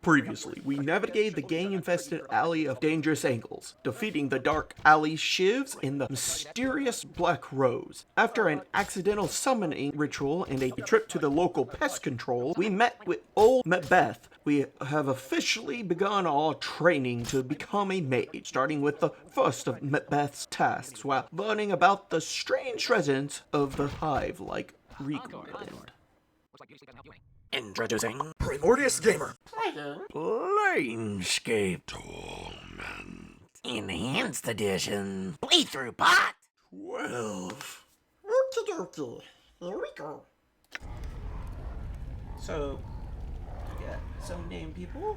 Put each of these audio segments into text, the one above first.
Previously, we navigated the gang-infested alley of dangerous angles, defeating the dark alley shivs in the mysterious Black Rose. After an accidental summoning ritual and a trip to the local pest control, we met with Old Mebbeth. We have officially begun our training to become a mage, starting with the first of Mebbeth's tasks, while learning about the strange residents of the hive like Reekland. Introducing Primordius Gamer. Planescape Torment Enhanced Edition Playthrough Pot 12. Okie dokie. Here we go. So, you got some named people.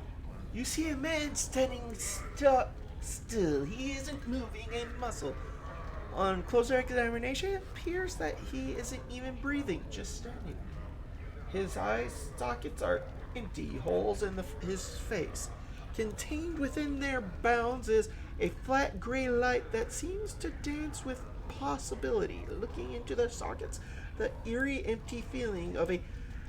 You see a man standing still. He isn't moving a muscle. On closer examination, it appears that he isn't even breathing, just standing. His eye sockets are empty holes in his face. Contained within their bounds is a flat gray light that seems to dance with possibility. Looking into their sockets, the eerie empty feeling of a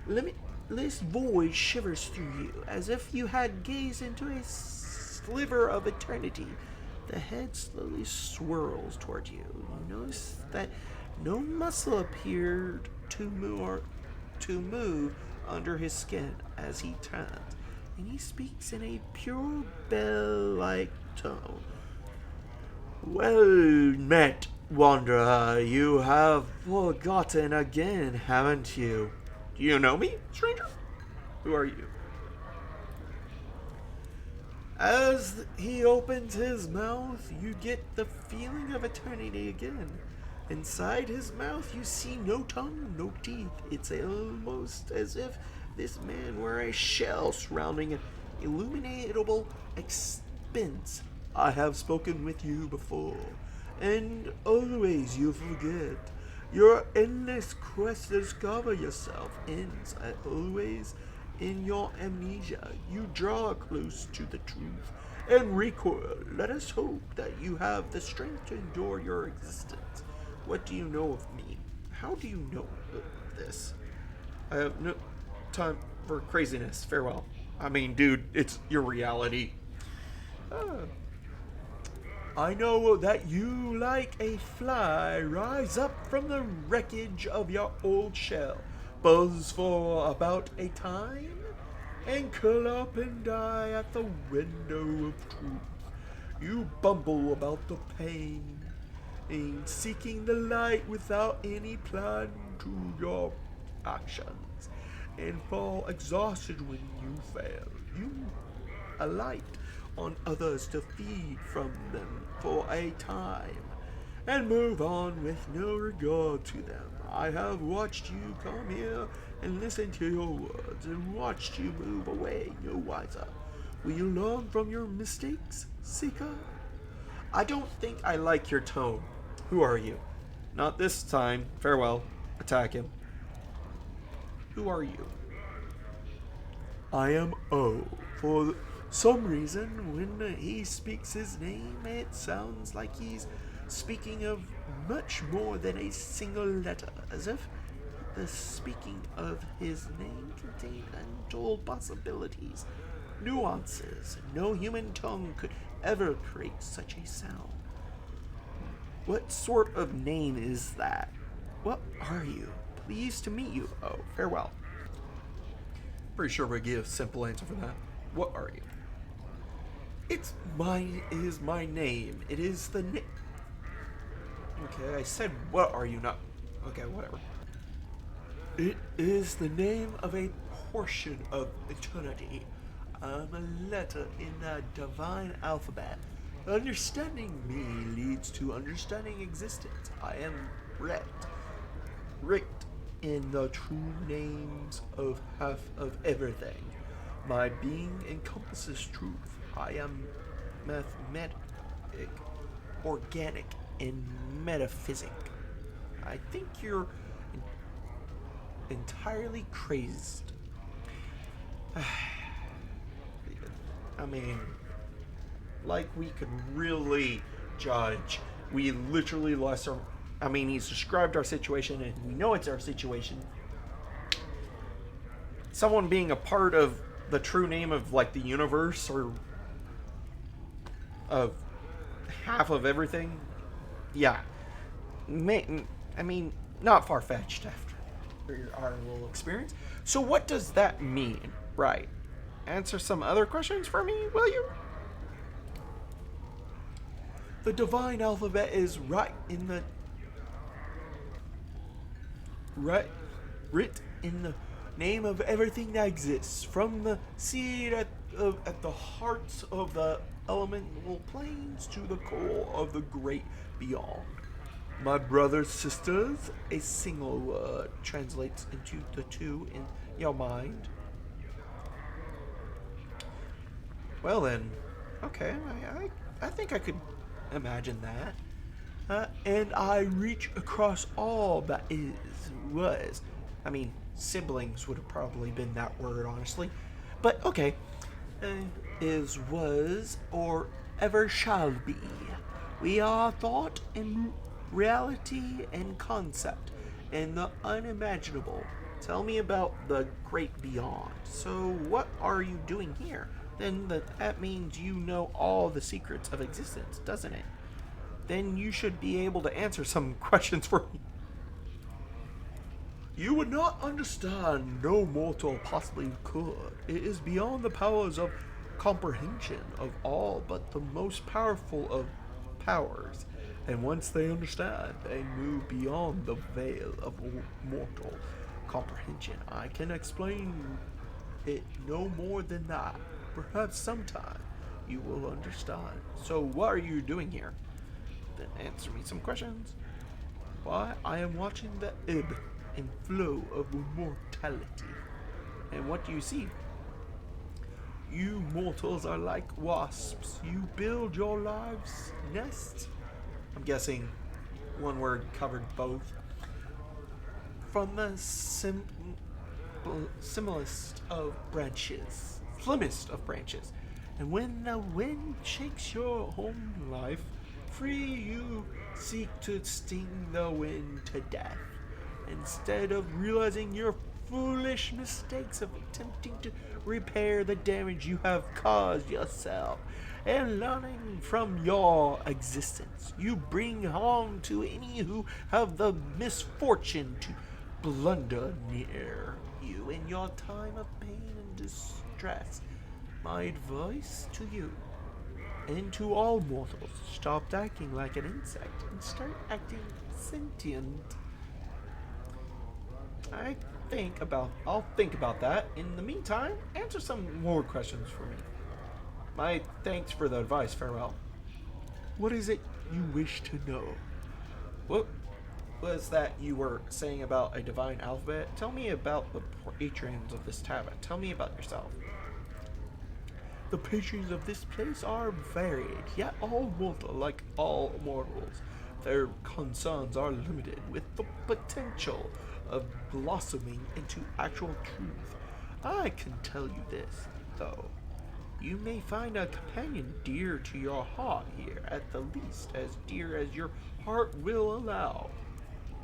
limitless void shivers through you, as if you had gazed into a sliver of eternity. The head slowly swirls toward you. You notice that no muscle appeared to move under his skin as he turns, and he speaks in a pure bell-like tone. Well met, wanderer. You have forgotten again, haven't you? Do you know me, stranger? Who are you? As he opens his mouth, you get the feeling of eternity again. Inside his mouth, you see no tongue, no teeth. It's almost as if this man were a shell surrounding an illuminatable expanse. I have spoken with you before, and always you forget. Your endless quest to discover yourself ends always in your amnesia. You draw close to the truth and recoil. Let us hope that you have the strength to endure your existence. What do you know of me? How do you know this? I have no time for craziness. Farewell. I mean, dude, it's your reality. I know that you, like a fly, rise up from the wreckage of your old shell, buzz for about a time, and curl up and die at the window of truth. You bumble about the pain, seeking the light without any plan to your actions, and fall exhausted when you fail. You alight on others to feed from them for a time, and move on with no regard to them. I have watched you come here and listen to your words, and watched you move away no wiser. Will you learn from your mistakes, Seeker? I don't think I like your tone. Who are you? Not this time. Farewell. Attack him. Who are you? I am O. For some reason, when he speaks his name, it sounds like he's speaking of much more than a single letter, as if the speaking of his name contained untold possibilities, nuances. No human tongue could ever create such a sound. What sort of name is that? What are you? Pleased to meet you. Oh, farewell. Pretty sure we give a simple answer for that. What are you? It is my name. It is the name. Okay, I said what are you, not... Okay, whatever. It is the name of a portion of eternity. I'm a letter in the divine alphabet. Understanding me leads to understanding existence. I am writ in the true names of half of everything. My being encompasses truth. I am mathematic, organic, and metaphysic. I think you're entirely crazed. I mean, like we could really judge. We literally lost our... I mean, he's described our situation, and we know it's our situation. Someone being a part of the true name of like the universe or of half of everything? Yeah. I mean, not far-fetched after our little experience. So what does that mean? Right. Answer some other questions for me, will you? The divine alphabet is writ in the name of everything that exists, from the seed at the hearts of the elemental planes to the core of the great beyond. My brothers, sisters, a single word translates into the two in your mind. Well then, okay, I think I could imagine that. And I reach across all that was. I mean, siblings would have probably been that word, honestly. But okay, is, was, or ever shall be. We are thought and reality and concept and the unimaginable. Tell me about the great beyond. So what are you doing here? Then that means you know all the secrets of existence, doesn't it? Then you should be able to answer some questions for me. You would not understand, no mortal possibly could. It is beyond the powers of comprehension of all but the most powerful of powers. And once they understand, they move beyond the veil of mortal comprehension. I can explain it no more than that. Perhaps sometime you will understand. So what are you doing here? Then answer me some questions. Why, I am watching the ebb and flow of mortality. And what do you see? You mortals are like wasps. You build your lives' nests. I'm guessing one word covered both. From the simplest of branches. Slimmest of branches. And when the wind shakes your home life free, you seek to sting the wind to death, instead of realizing your foolish mistakes of attempting to repair the damage you have caused yourself, and learning from your existence. You bring harm to any who have the misfortune to blunder near you in your time of pain and distress. My advice to you, and to all mortals, stop acting like an insect and start acting sentient. I'll think about that. In the meantime, answer some more questions for me. My thanks for the advice. Farewell. What is it you wish to know? What was that you were saying about a divine alphabet? Tell me about the patrons of this tavern. Tell me about yourself. The patrons of this place are varied, yet all mortal, like all mortals. Their concerns are limited, with the potential of blossoming into actual truth. I can tell you this, though. You may find a companion dear to your heart here, at the least as dear as your heart will allow.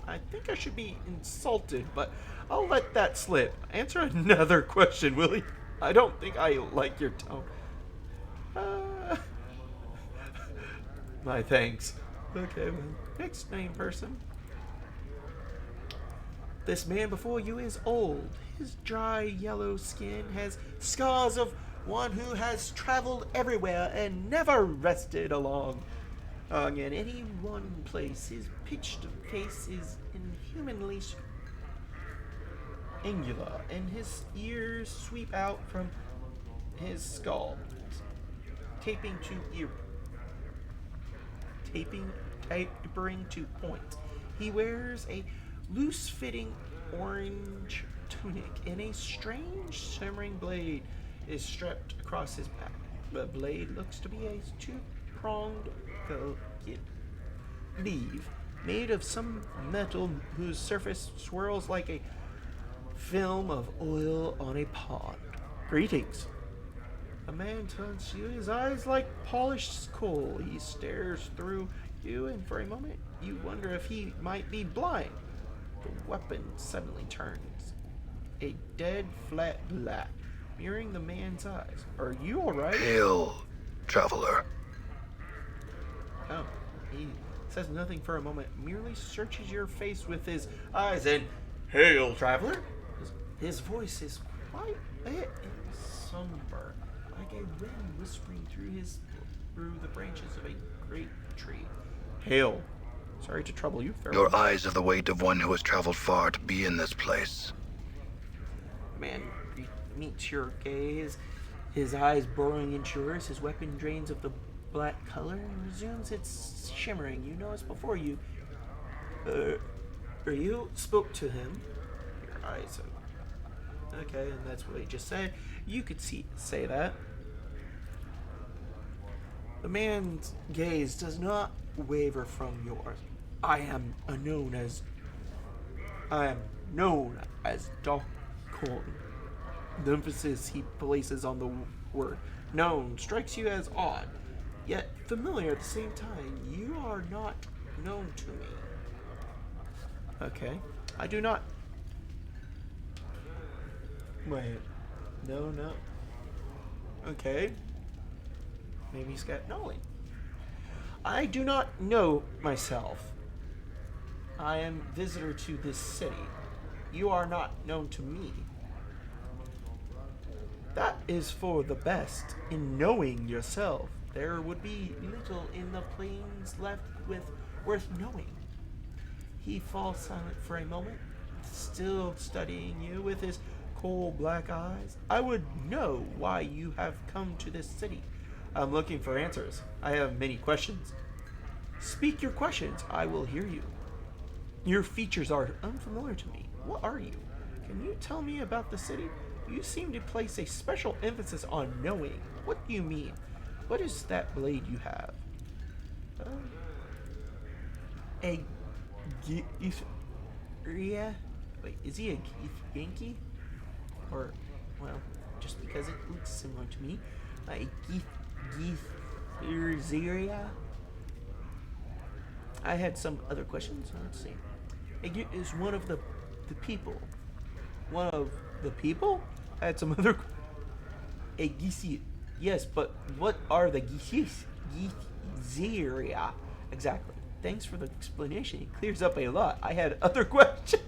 I think I should be insulted, but I'll let that slip. Answer another question, will you? I don't think I like your tone. My thanks. Okay, well, next name person. This man before you is old. His dry yellow skin has scars of one who has traveled everywhere and never rested along in any one place. His pitched face is inhumanly angular, and his ears sweep out from his skull, tapering to point. He wears a loose-fitting orange tunic, and a strange shimmering blade is strapped across his back. The blade looks to be a two-pronged leaf made of some metal whose surface swirls like a film of oil on a pond. Greetings. A man turns to you, his eyes like polished coal. He stares through you, and for a moment you wonder if he might be blind. The weapon suddenly turns a dead flat black, mirroring the man's eyes. Are you alright? Hail, traveler. Oh, he says nothing for a moment, merely searches your face with his eyes and, "Hail, traveler!" His voice is quite a bit somber, like a wind whispering through the branches of a great tree. "Hail. Sorry to trouble you, fair Your one." eyes are the weight of one who has traveled far to be in this place. The man meets your gaze, his eyes burrowing into yours, his weapon drains of the black color and resumes its shimmering. You notice before you, or you spoke to him. Your eyes are, okay, and that's what he just said. You could say that. The man's gaze does not waver from yours. I am known as Dak'kon. The emphasis he places on the word known strikes you as odd, yet familiar at the same time. You are not known to me. Okay. I do not... Wait. No. Okay. Maybe he's got knowledge. I do not know myself. I am visitor to this city. You are not known to me. That is for the best. In knowing yourself, there would be little in the plains left worth knowing. He falls silent for a moment, still studying you with his cold black eyes. I would know why you have come to this city. I'm looking for answers. I have many questions. Speak your questions. I will hear you. Your features are unfamiliar to me. What are you? Can you tell me about the city? You seem to place a special emphasis on knowing. What do you mean? What is that blade you have? A Githzerai? Wait, is he a Yankee? Or, well, just because it looks similar to me. A Githzerai? I had some other questions. Let's see. Is one of the people. One of the people? I had some other... A Githzerai. Yes, but what are the Githzerai? Exactly. Thanks for the explanation. It clears up a lot. I had other questions.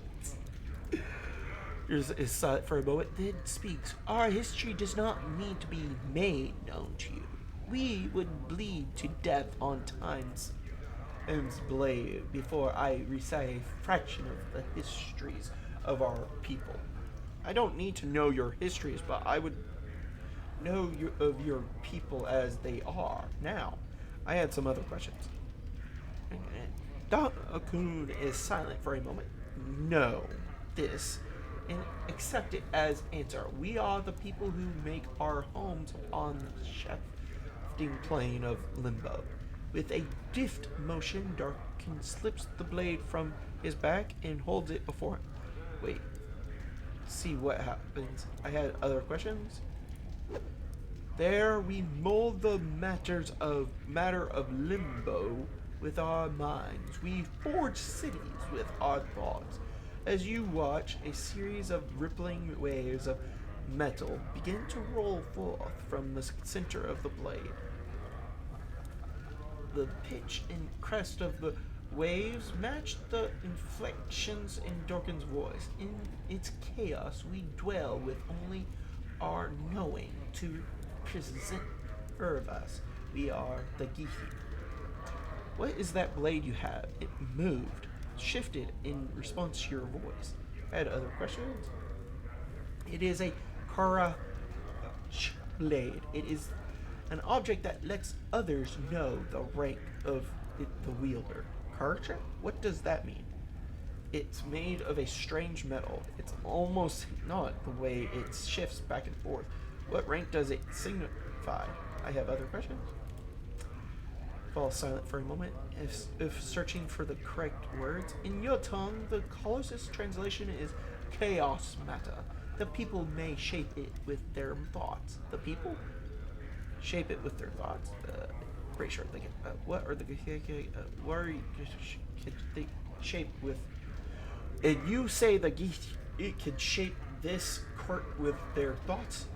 Is silent for a moment, then speaks. Our history does not need to be made known to you. We would bleed to death on time's blade before I recite a fraction of the histories of our people. I don't need to know your histories, but I would know of your people as they are now. I had some other questions. Dak'kon is silent for a moment. No, this, and accept it as answer. We are the people who make our homes on the shifting plane of limbo. With a deft motion, Dak'kon slips the blade from his back and holds it before him. Wait. See what happens. I had other questions. There we mold the matter of limbo with our minds. We forge cities with our thoughts. As you watch, a series of rippling waves of metal begin to roll forth from the center of the blade. The pitch and crest of the waves match the inflections in Dak'kon's voice. In its chaos, we dwell with only our knowing to preserve us. We are the Githzerai. What is that blade you have? It moved, shifted in response to your voice. I had other questions. It is a Kara blade. It is an object that lets others know the rank of the wielder. Karcha? What does that mean? It's made of a strange metal. It's almost not the way it shifts back and forth. What rank does it signify? I have other questions. Fall silent for a moment, if searching for the correct words. In your tongue, the closest translation is chaos matter. The people may shape it with their thoughts. The people shape it with their thoughts. Pretty sure they get. What are the what are they shape with? And you say the it could shape this court with their thoughts.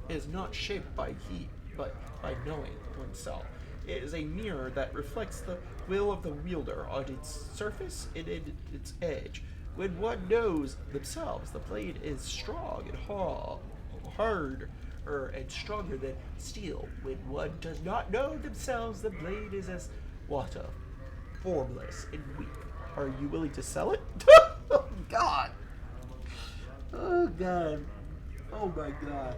is not shaped by heat, but by knowing oneself. It is a mirror that reflects the will of the wielder on its surface and in its edge. When one knows themselves, the blade is strong and harder and stronger than steel. When one does not know themselves, the blade is as water, formless and weak. Are you willing to sell it? Oh God! Oh God! Oh my God!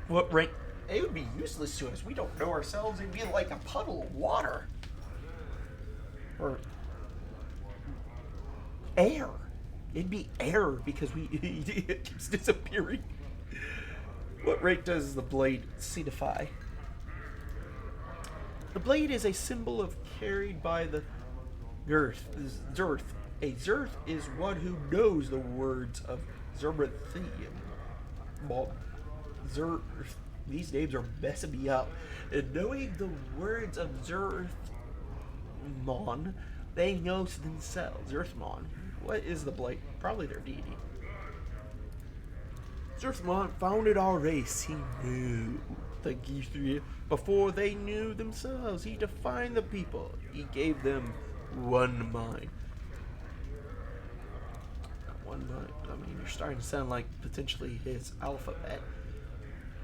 What rank? It would be useless to us. We don't know ourselves. It'd be like a puddle of water. Or air. It'd be air because it keeps disappearing. What rank does the blade signify? The blade is a symbol of carried by the Zerth. A Zerth is one who knows the words of Zermathian. These names are messing me up. And knowing the words of Zerthmon, they know themselves. Zerthmon. What is the blade? Probably their deity. Zerthmon founded our race. He knew the Githzerai before they knew themselves. He defined the people. He gave them one mind. One mind. I mean, you're starting to sound like potentially his alphabet.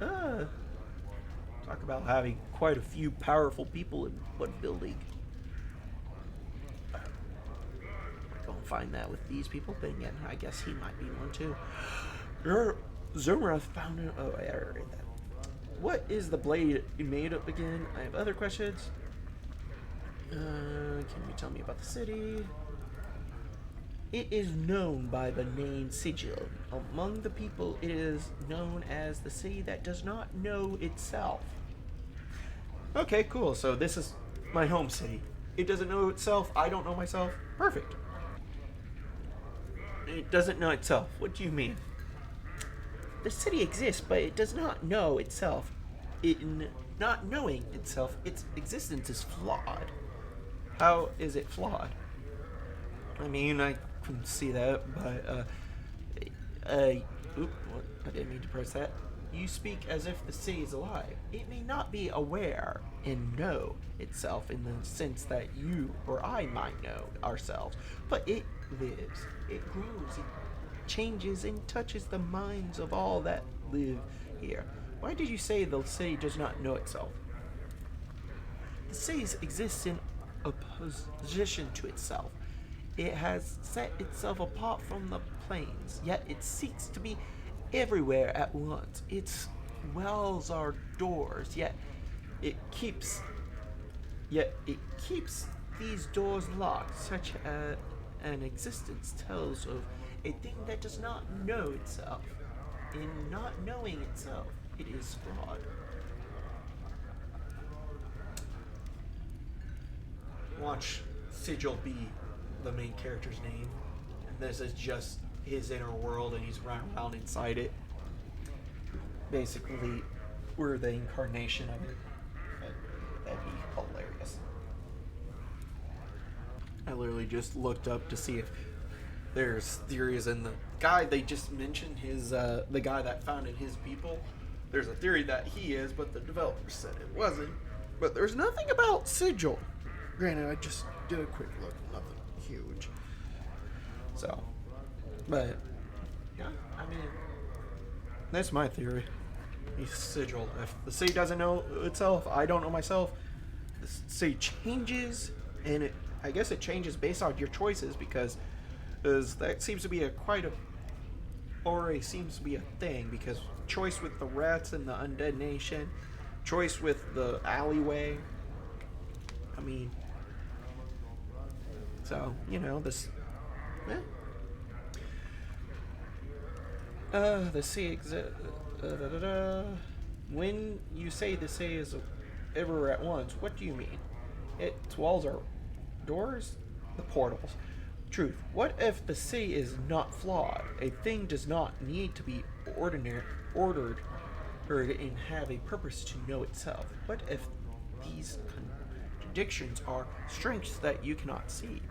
Talk about having quite a few powerful people in one building. I don't find that with these people, but again, I guess he might be one too. Zumrath found it. Oh, I already read that. What is the blade made of again? I have other questions. Can you tell me about the city? It is known by the name Sigil. Among the people, it is known as the city that does not know itself. Okay, cool. So this is my home city. It doesn't know itself. I don't know myself. Perfect. It doesn't know itself. What do you mean? The city exists, but it does not know itself. In not knowing itself, its existence is flawed. How is it flawed? I mean, I can see that, but, I didn't mean to press that. You speak as if the city is alive. It may not be aware and know itself in the sense that you or I might know ourselves, but it lives, it grows, it changes and touches the minds of all that live here. Why did you say the city does not know itself? The city exists in opposition to itself. It has set itself apart from the planes, yet it seeks to be everywhere at once. Its wells are doors, yet it keeps these doors locked. Such an existence tells of a thing that does not know itself. In not knowing itself, it is flawed. Watch Sigil be the main character's name, and this is just his inner world, and he's running around inside it. Basically, we're the incarnation of it. That'd be hilarious. I literally just looked up to see if there's theories, and the guy they just mentioned, his the guy that founded his people, there's a theory that he is, but the developer said it wasn't. But there's nothing about Sigil. Granted, I just did a quick look, nothing huge. So, but yeah, I mean, that's my theory. He's Sigil. If the city doesn't know itself, I don't know myself. The city changes, and I guess it changes based on your choices, because that seems to be a thing, because choice with the rats and the undead nation, choice with the alleyway. I mean, so, you know, this, the sea exists. When you say the sea is everywhere at once, what do you mean? Its walls are doors? The portals. Truth. What if the city is not flawed? A thing does not need to be ordered and have a purpose to know itself. What if these contradictions are strengths that you cannot see?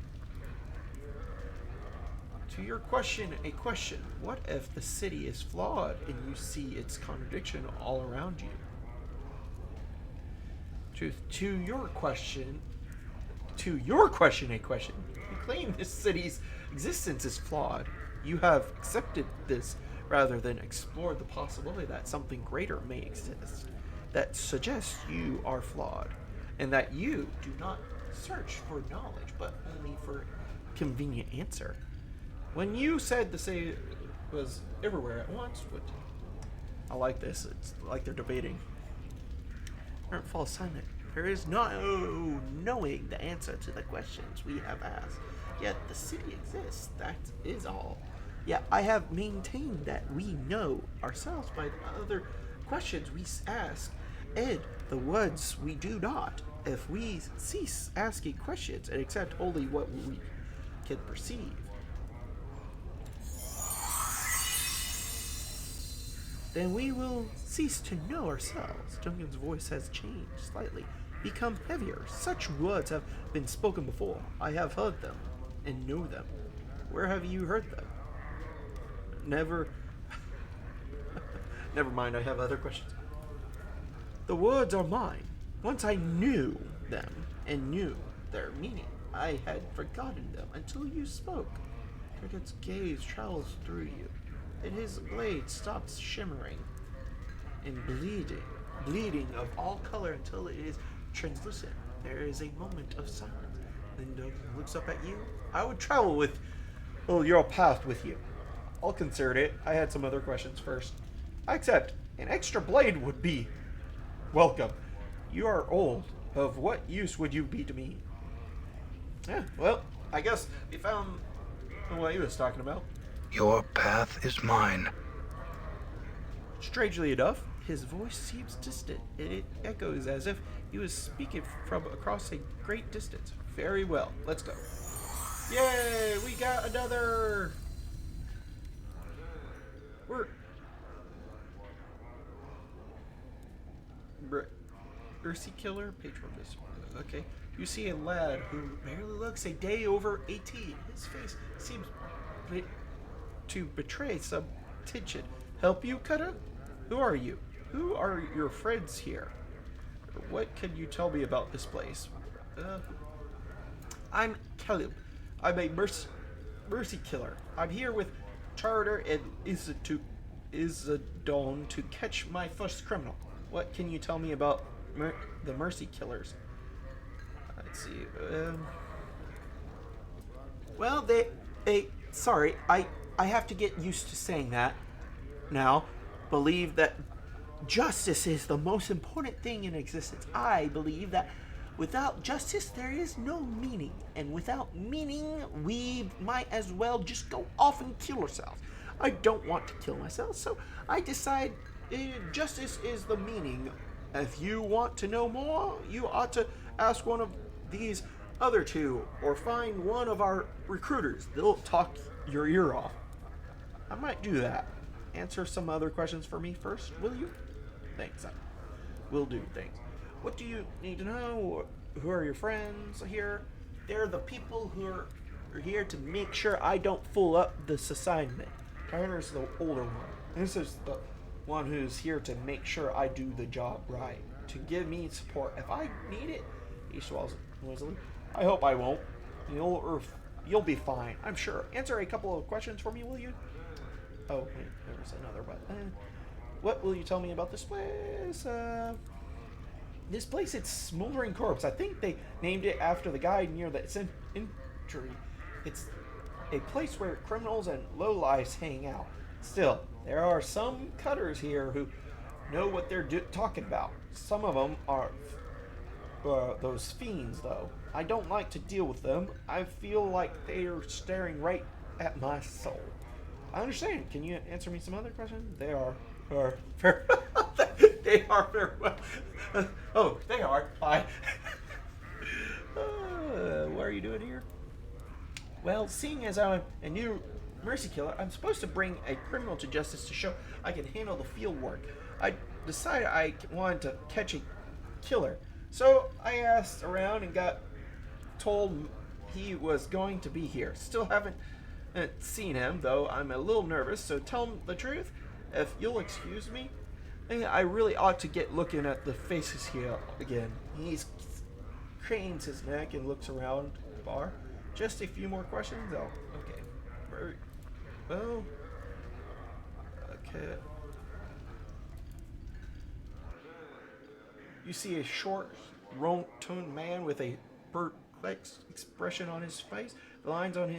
To your question, a question. What if the city is flawed and you see its contradiction all around you? To your question, a question. You claim this city's existence is flawed. You have accepted this rather than explored the possibility that something greater may exist that suggests you are flawed, and that you do not search for knowledge but only for convenient answer. When you said the city was everywhere at once, I like this. It's like they're debating. Don't fall silent. There is no knowing the answer to the questions we have asked. Yet the city exists. That is all. Yet I have maintained that we know ourselves by the other questions we ask, and the ones we do not. If we cease asking questions and accept only what we can perceive, then we will cease to know ourselves. Duncan's voice has changed slightly, become heavier. Such words have been spoken before. I have heard them and know them. Where have you heard them? Never. Never mind, I have other questions. The words are mine. Once I knew them and knew their meaning, I had forgotten them until you spoke. Cricket's gaze travels through you, and his blade stops shimmering and bleeding of all color until it is translucent. There is a moment of silence. Then Doug looks up at you. I would travel with your path with you. I'll consider it. I had some other questions first. I accept. An extra blade would be welcome. You are old. Of what use would you be to me? Yeah, well, I guess we found what he was talking about. Your path is mine. Strangely enough, his voice seems distant, and it echoes as if he was speaking from across a great distance. Very well, let's go. Yay, we got another... Mercy Killer? Patron this. Okay. You see a lad who barely looks a day over 18. His face seems to betray some tension. Help you, Cutter? Who are you? Who are your friends here? What can you tell me about this place? I'm Caleb. I'm a mercy killer. I'm here with Charter and Isadon to catch my first criminal. What can you tell me about the mercy killers? Let's see. Well, sorry, I have to get used to saying that now. Believe that justice is the most important thing in existence. I believe that without justice, there is no meaning. And without meaning, we might as well just go off and kill ourselves. I don't want to kill myself, so I decide justice is the meaning. If you want to know more, you ought to ask one of these other two, or find one of our recruiters. They'll talk your ear off. I might do that. Answer some other questions for me first, will you? Thanks. I will do. Thanks. What do you need to know? Who are your friends here? They're the people who are here to make sure I don't fool up this assignment. Tyler's the older one. This is the one who's here to make sure I do the job right. To give me support if I need it. He swallows noisily. I hope I won't. You'll be fine, I'm sure. Answer a couple of questions for me, will you? Oh, wait, there was another one. What will you tell me about this place? This place, it's Smoldering Corpse. I think they named it after the guy near the entry. It's a place where criminals and lowlifes hang out. Still, there are some cutters here who know what they're talking about. Some of them are those fiends, though. I don't like to deal with them. I feel like they are staring right at my soul. I understand. Can you answer me some other questions? They are very they are very well. Oh, they are. Hi. What are you doing here? Well, seeing as I'm a new mercy killer, I'm supposed to bring a criminal to justice to show I can handle the field work. I decided I wanted to catch a killer. So I asked around and got told he was going to be here. Still haven't seen him, though I'm a little nervous, so tell him the truth. If you'll excuse me, I really ought to get looking at the faces here again. He cranes his neck and looks around the bar. Just a few more questions? Oh, okay. Very well. Okay. You see a short, toned man with a perplexed expression on his face. The lines on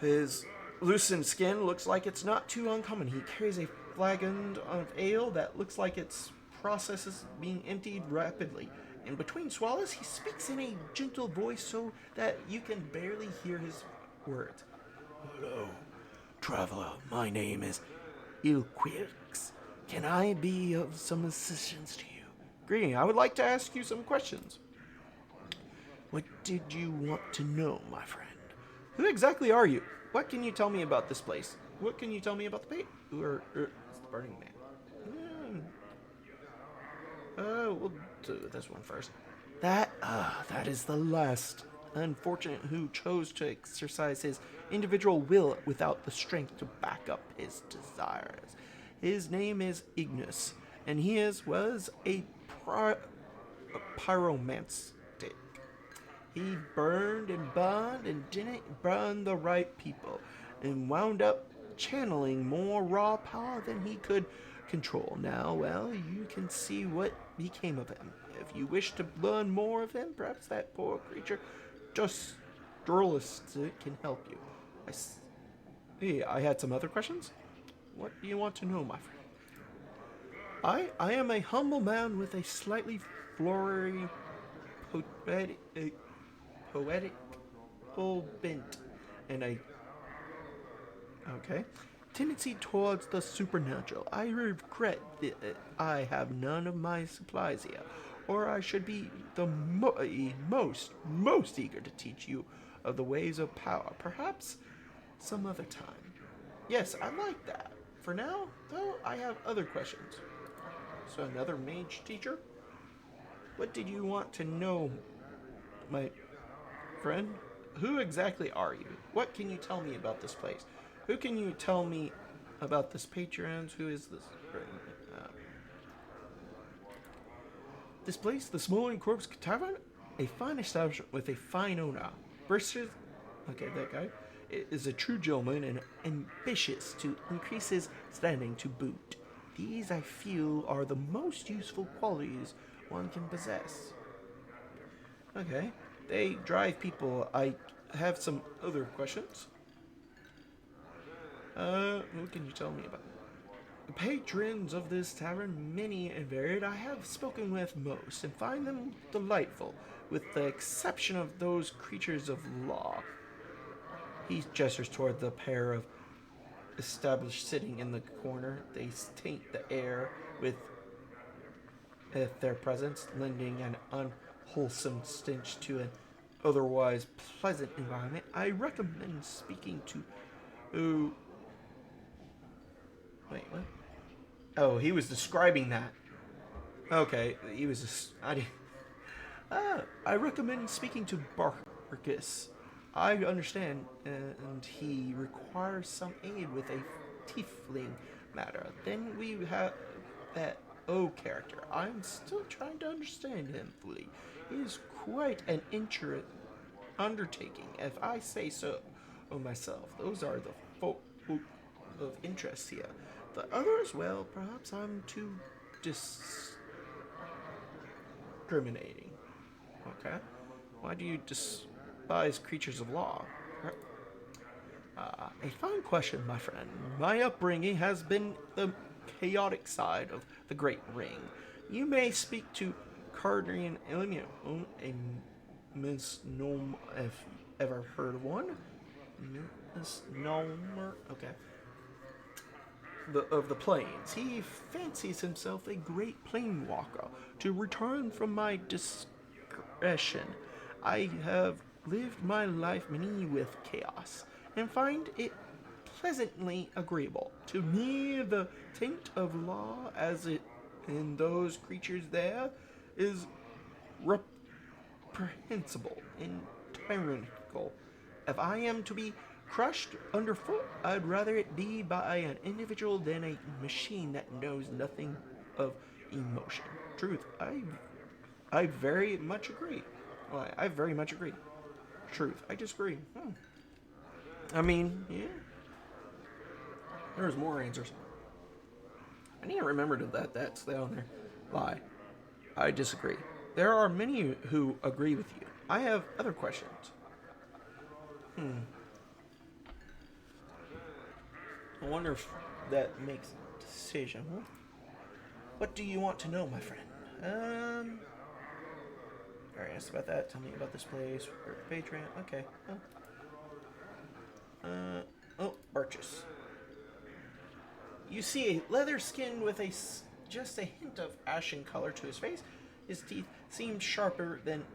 his loosened skin looks like it's not too uncommon. He carries a flagon of ale that looks like its process is being emptied rapidly. In between swallows, he speaks in a gentle voice so that you can barely hear his words. Hello, traveler. My name is Ilquix. Can I be of some assistance to you? Greeting. I would like to ask you some questions. What did you want to know, my friend? Who exactly are you? What can you tell me about this place? What can you tell me about the bait? Or it's the Burning Man. We'll do this one first. That is the last unfortunate who chose to exercise his individual will without the strength to back up his desires. His name is Ignis, and he was a pyromantic. He burned and burned and didn't burn the right people, and wound up channeling more raw power than he could control. Now, well, you can see what became of him. If you wish to learn more of him, perhaps that poor creature, just Drolist, can help you. I had some other questions. What do you want to know, my friend? I am a humble man with a slightly flowery, poetical bent, and a tendency towards the supernatural. I regret that I have none of my supplies here, or I should be the most eager to teach you of the ways of power. Perhaps some other time. Yes, I like that. For now, though, I have other questions. So another mage teacher? What did you want to know, my friend? Who exactly are you? What can you tell me about this place? Who can you tell me about this patrons? Who is this? This place, the Smoldering Corpse Tavern, a fine establishment with a fine owner. Bristol, that guy, is a true gentleman and ambitious to increase his standing to boot. These, I feel, are the most useful qualities one can possess. Okay, they drive people. I have some other questions. What can you tell me about the patrons of this tavern? Many and varied. I have spoken with most and find them delightful, with the exception of those creatures of law. He gestures toward the pair of established sitting in the corner. They taint the air with their presence, lending an unwholesome stench to an otherwise pleasant environment. I recommend speaking to... Wait, what? Oh, he was describing that. Okay, he was just... I recommend speaking to Barkis. I understand, and he requires some aid with a tiefling matter. Then we have that O character. I'm still trying to understand him fully. He is quite an undertaking, if I say so myself. Those are the folk of interest here. The others, well, perhaps I'm too discriminating. Okay? Why do you despise creatures of law? A fine question, my friend. My upbringing has been the chaotic side of the Great Ring. You may speak to Cardrian Elimio, a misnomer, if ever heard of one. Misnomer, okay. Of the plains. He fancies himself a great plain walker. To return from my discretion, I have lived my life many with chaos, and find it pleasantly agreeable. To me, the taint of law, as it in those creatures there, is reprehensible and tyrannical. If I am to be crushed underfoot, I'd rather it be by an individual than a machine that knows nothing of emotion. Truth, I very much agree. Well, I very much agree. Truth, I disagree. I mean, yeah. There's more answers. I need to remember that's down there. Lie. I disagree. There are many who agree with you. I have other questions. I wonder if that makes a decision. What do you want to know, my friend? Alright, asked about that. Tell me about this place. Patreon. Okay. Barkis. You see a leather skin with just a hint of ashen color to his face. His teeth seem sharper than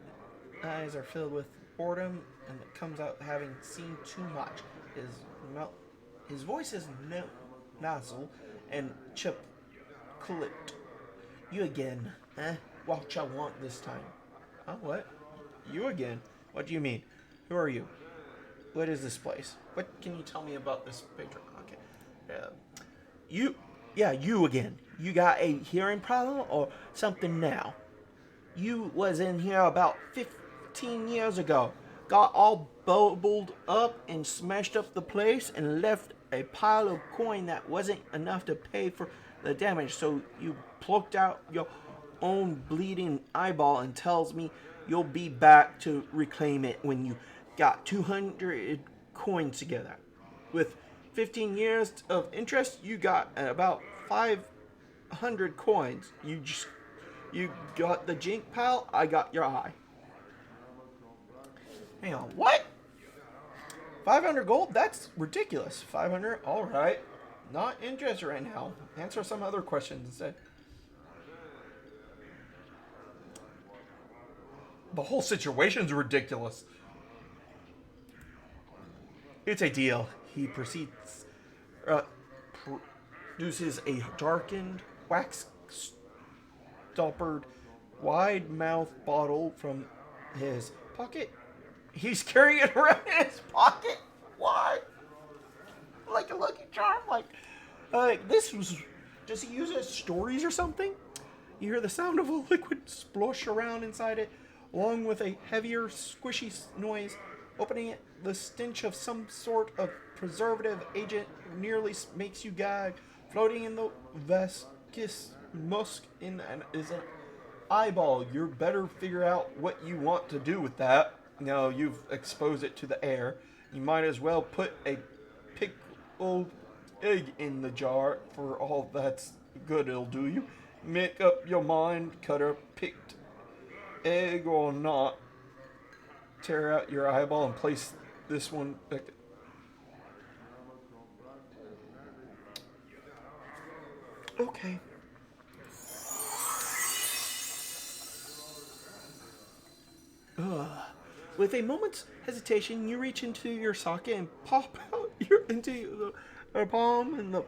eyes are filled with boredom, and it comes out having seen too much. His voice is nasal and chip-clipped. You again, eh? What you want this time? Huh? What? You again? What do you mean? Who are you? What is this place? What can you tell me about this patron? Okay. You again. You got a hearing problem or something now? You was in here about 15 years ago. Got all bubbled up and smashed up the place and left a pile of coin that wasn't enough to pay for the damage. So you plucked out your own bleeding eyeball and tells me you'll be back to reclaim it when you got 200 coins together. With 15 years of interest, you got about 500 coins. You got the jink pal, I got your eye. Hang on, what? 500 gold? That's ridiculous. 500? Alright. Not interested right now. Answer some other questions instead. The whole situation's ridiculous. It's a deal. He proceeds, produces a darkened, wax-stoppered, wide-mouthed bottle from his pocket. He's carrying it around in his pocket? Why? Like a Lucky Charm? Like this was... Does he use it as stories or something? You hear the sound of a liquid splosh around inside it, along with a heavier, squishy noise. Opening it, the stench of some sort of preservative agent nearly makes you gag. Floating in the viscous musk is an eyeball. You better figure out what you want to do with that. Now you've exposed it to the air. You might as well put a pickled egg in the jar for all that's good it'll do you. Make up your mind, cut a picked egg or not. Tear out your eyeball and place this one back. Okay. With a moment's hesitation, you reach into your socket and pop out into the palm, and the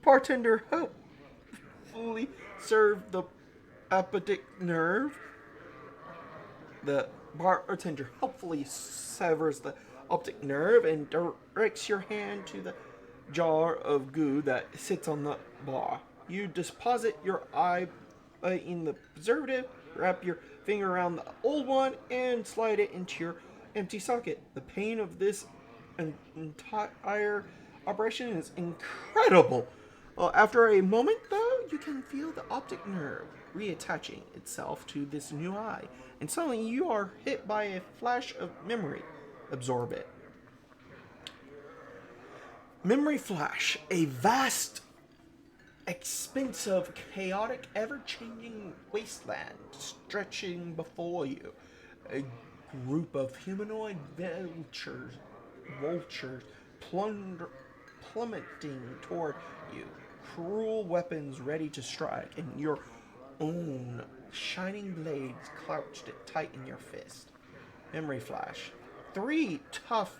bartender helpfully serve the optic nerve. The bartender helpfully severs the optic nerve and directs your hand to the jar of goo that sits on the bar. You deposit your eye in the preservative, wrap your finger around the old one, and slide it into your empty socket. The pain of this entire operation is incredible. After a moment, though, you can feel the optic nerve reattaching itself to this new eye, and suddenly you are hit by a flash of memory. Absorb it. Memory flash, a vast, expensive, chaotic, ever-changing wasteland stretching before you. A group of humanoid vultures plummeting toward you. Cruel weapons ready to strike, and your own shining blades crouched tight in your fist. Memory flash. Three toughs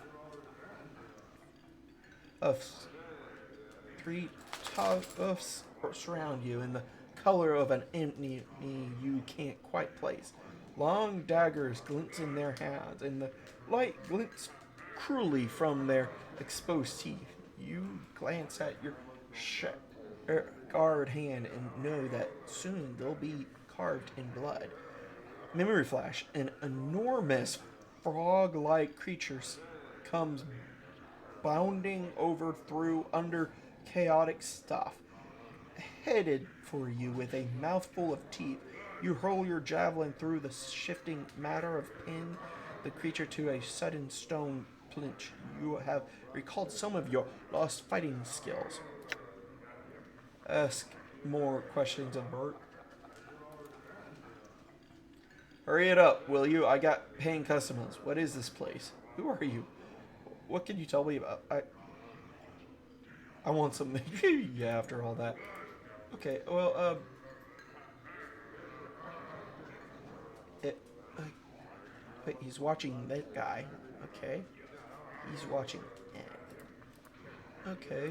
surround you in the color of an enemy you can't quite place. Long daggers glint in their hands, and the light glints cruelly from their exposed teeth. You glance at your guard hand and know that soon they'll be carved in blood. Memory flash, an enormous frog-like creature comes bounding over through under chaotic stuff. Headed for you with a mouthful of teeth, you hurl your javelin through the shifting matter of pin the creature to a sudden stone flinch. You have recalled some of your lost fighting skills. Ask more questions of Bert. Hurry it up, will you? I got paying customers. What is this place? Who are you? What can you tell me about? I want something. Yeah, after all that. Okay, well, wait, he's watching that guy. Okay. He's watching Ed. Okay.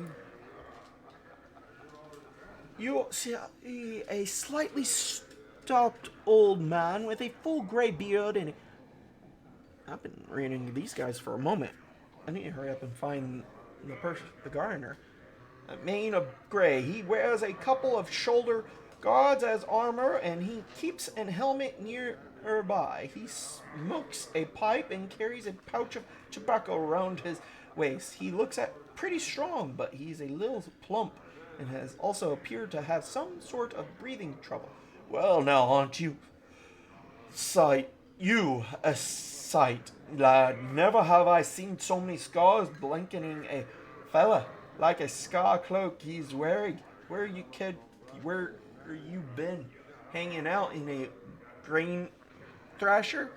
You see a slightly stopped old man with a full gray beard and I've been reading these guys for a moment. I need to hurry up and find the gardener. A mane of gray. He wears a couple of shoulder guards as armor, and he keeps an helmet nearby. He smokes a pipe and carries a pouch of tobacco around his waist. He looks pretty strong, but he's a little plump and has also appeared to have some sort of breathing trouble. Well, now, aren't you a sight, lad? Never have I seen so many scars blanketing a fella. Like a scar cloak he's wearing. Where you been? Hanging out in a grain thrasher?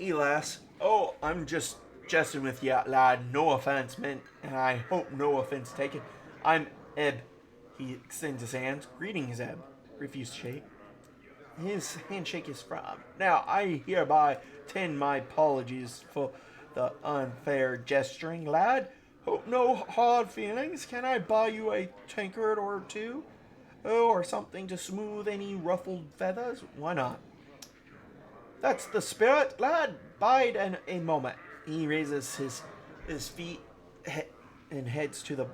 Elas. Oh, I'm just jesting with you, lad. No offense meant, and I hope no offense taken. I'm Ebb. He extends his hands. Greetings, Ebb. Refuse to shake. His handshake is firm. Now, I hereby tend my apologies for the unfair gesturing, lad. Hope no hard feelings. Can I buy you a tankard or two? Oh, or something to smooth any ruffled feathers? Why not? That's the spirit, lad. Bide a moment. He raises his feet and heads to the...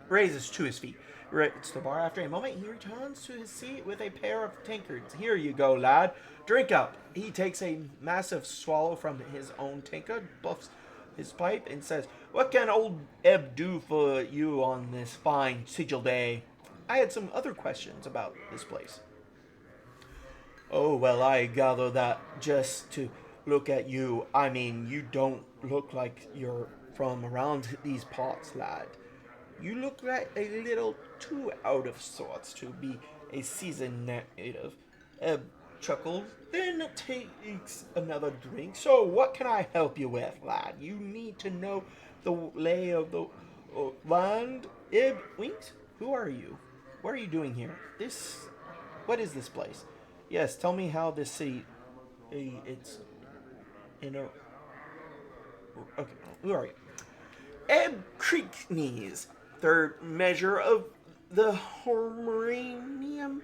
Raises to his feet. Right to the bar. After a moment, he returns to his seat with a pair of tankards. Here you go, lad. Drink up. He takes a massive swallow from his own tankard, buffs his pipe, and says, What can old Ebb do for you on this fine sigil day? I had some other questions about this place. Oh, well, I gather that just to look at you, I mean, you don't look like you're from around these parts, lad. You look like a little too out of sorts to be a seasoned native. Ebb chuckles, then takes another drink. So what can I help you with, lad? You need to know the lay of the land. Ebb winks. Who are you? What are you doing here? What is this place? Yes, tell me how this city, it's in a... Okay, who are you? Ebb Creakknees, third measure of the Hormonium.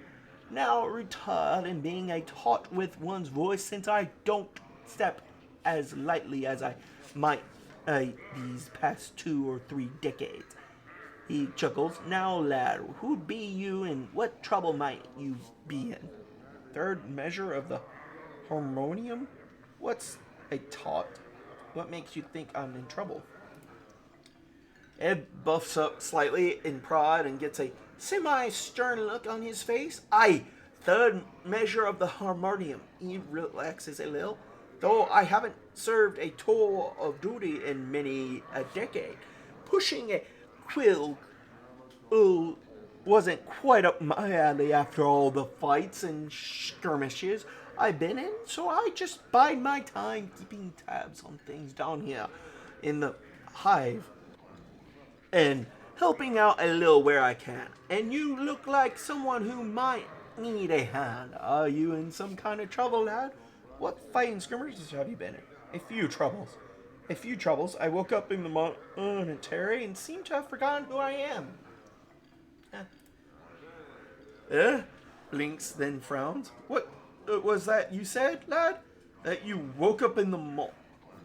Now retired and being a taught with one's voice, since I don't step as lightly as I might these past 2 or 3 decades. He chuckles. Now, lad, who'd be you and what trouble might you be in? Third measure of the Hormonium? What's a taught? What makes you think I'm in trouble? Ebb buffs up slightly in pride and gets a semi-stern look on his face. Aye, third measure of the Hormonium. He relaxes a little. Though I haven't served a tour of duty in many a decade, pushing a quill wasn't quite up my alley after all the fights and skirmishes I've been in, so I just bide my time keeping tabs on things down here in the hive and helping out a little where I can. And you look like someone who might need a hand. Are you in some kind of trouble, lad? What fighting skirmishes have you been in? A few troubles. I woke up in the monastery and seem to have forgotten who I am. Blinks, then frowns. What was that you said, lad? That you woke up in the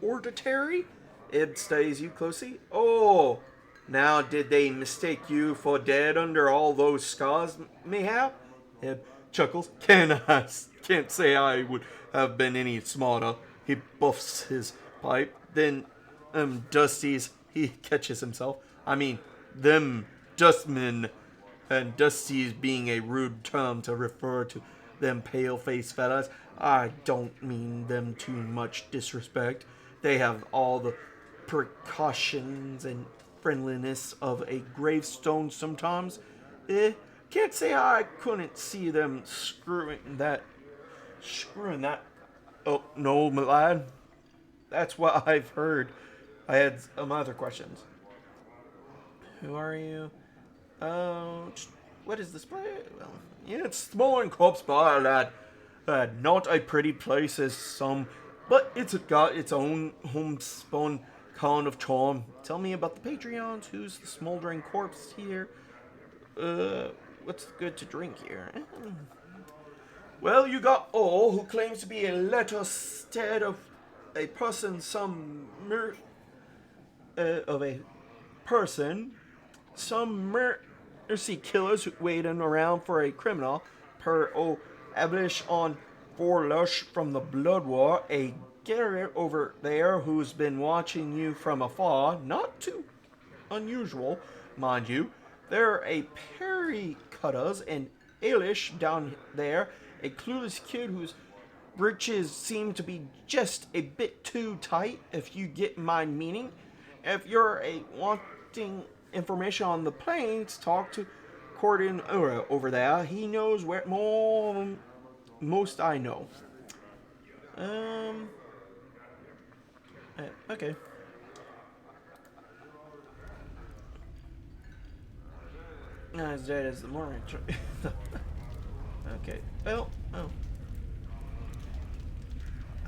mortuary? Ebb studies you closely. Oh, now did they mistake you for dead under all those scars, mayhap? Ebb chuckles. Can't say I would have been any smarter. He buffs his pipe. Then, Dusty's, he catches himself. I mean, them dustmen, and Dusty's being a rude term to refer to them pale-faced fellas. I don't mean them too much disrespect. They have all the precautions and friendliness of a gravestone sometimes. Can't say I couldn't see them screwing that. Oh, no, my lad. That's what I've heard. I had some other questions. Who are you? What is this place? Well, yeah, it's small and corpse bar, lad. Not a pretty place as some, but it's got its own homespun kind of charm. Tell me about the Patreons. Who's the smoldering corpse here? What's good to drink here? Well, you got all who claims to be a letter stead of a person, some some mercy killers waiting around for a criminal, per Ablish on Forlush from the Blood War, a Garrett over there who's been watching you from afar, not too unusual, mind you. There are a Perry Cutters and Ailish down there, a clueless kid whose breeches seem to be just a bit too tight, if you get my meaning. If you're wanting information on the plains, talk to Cordon over there. He knows where most I know. Okay. Not as dead as the morning. Okay. Well,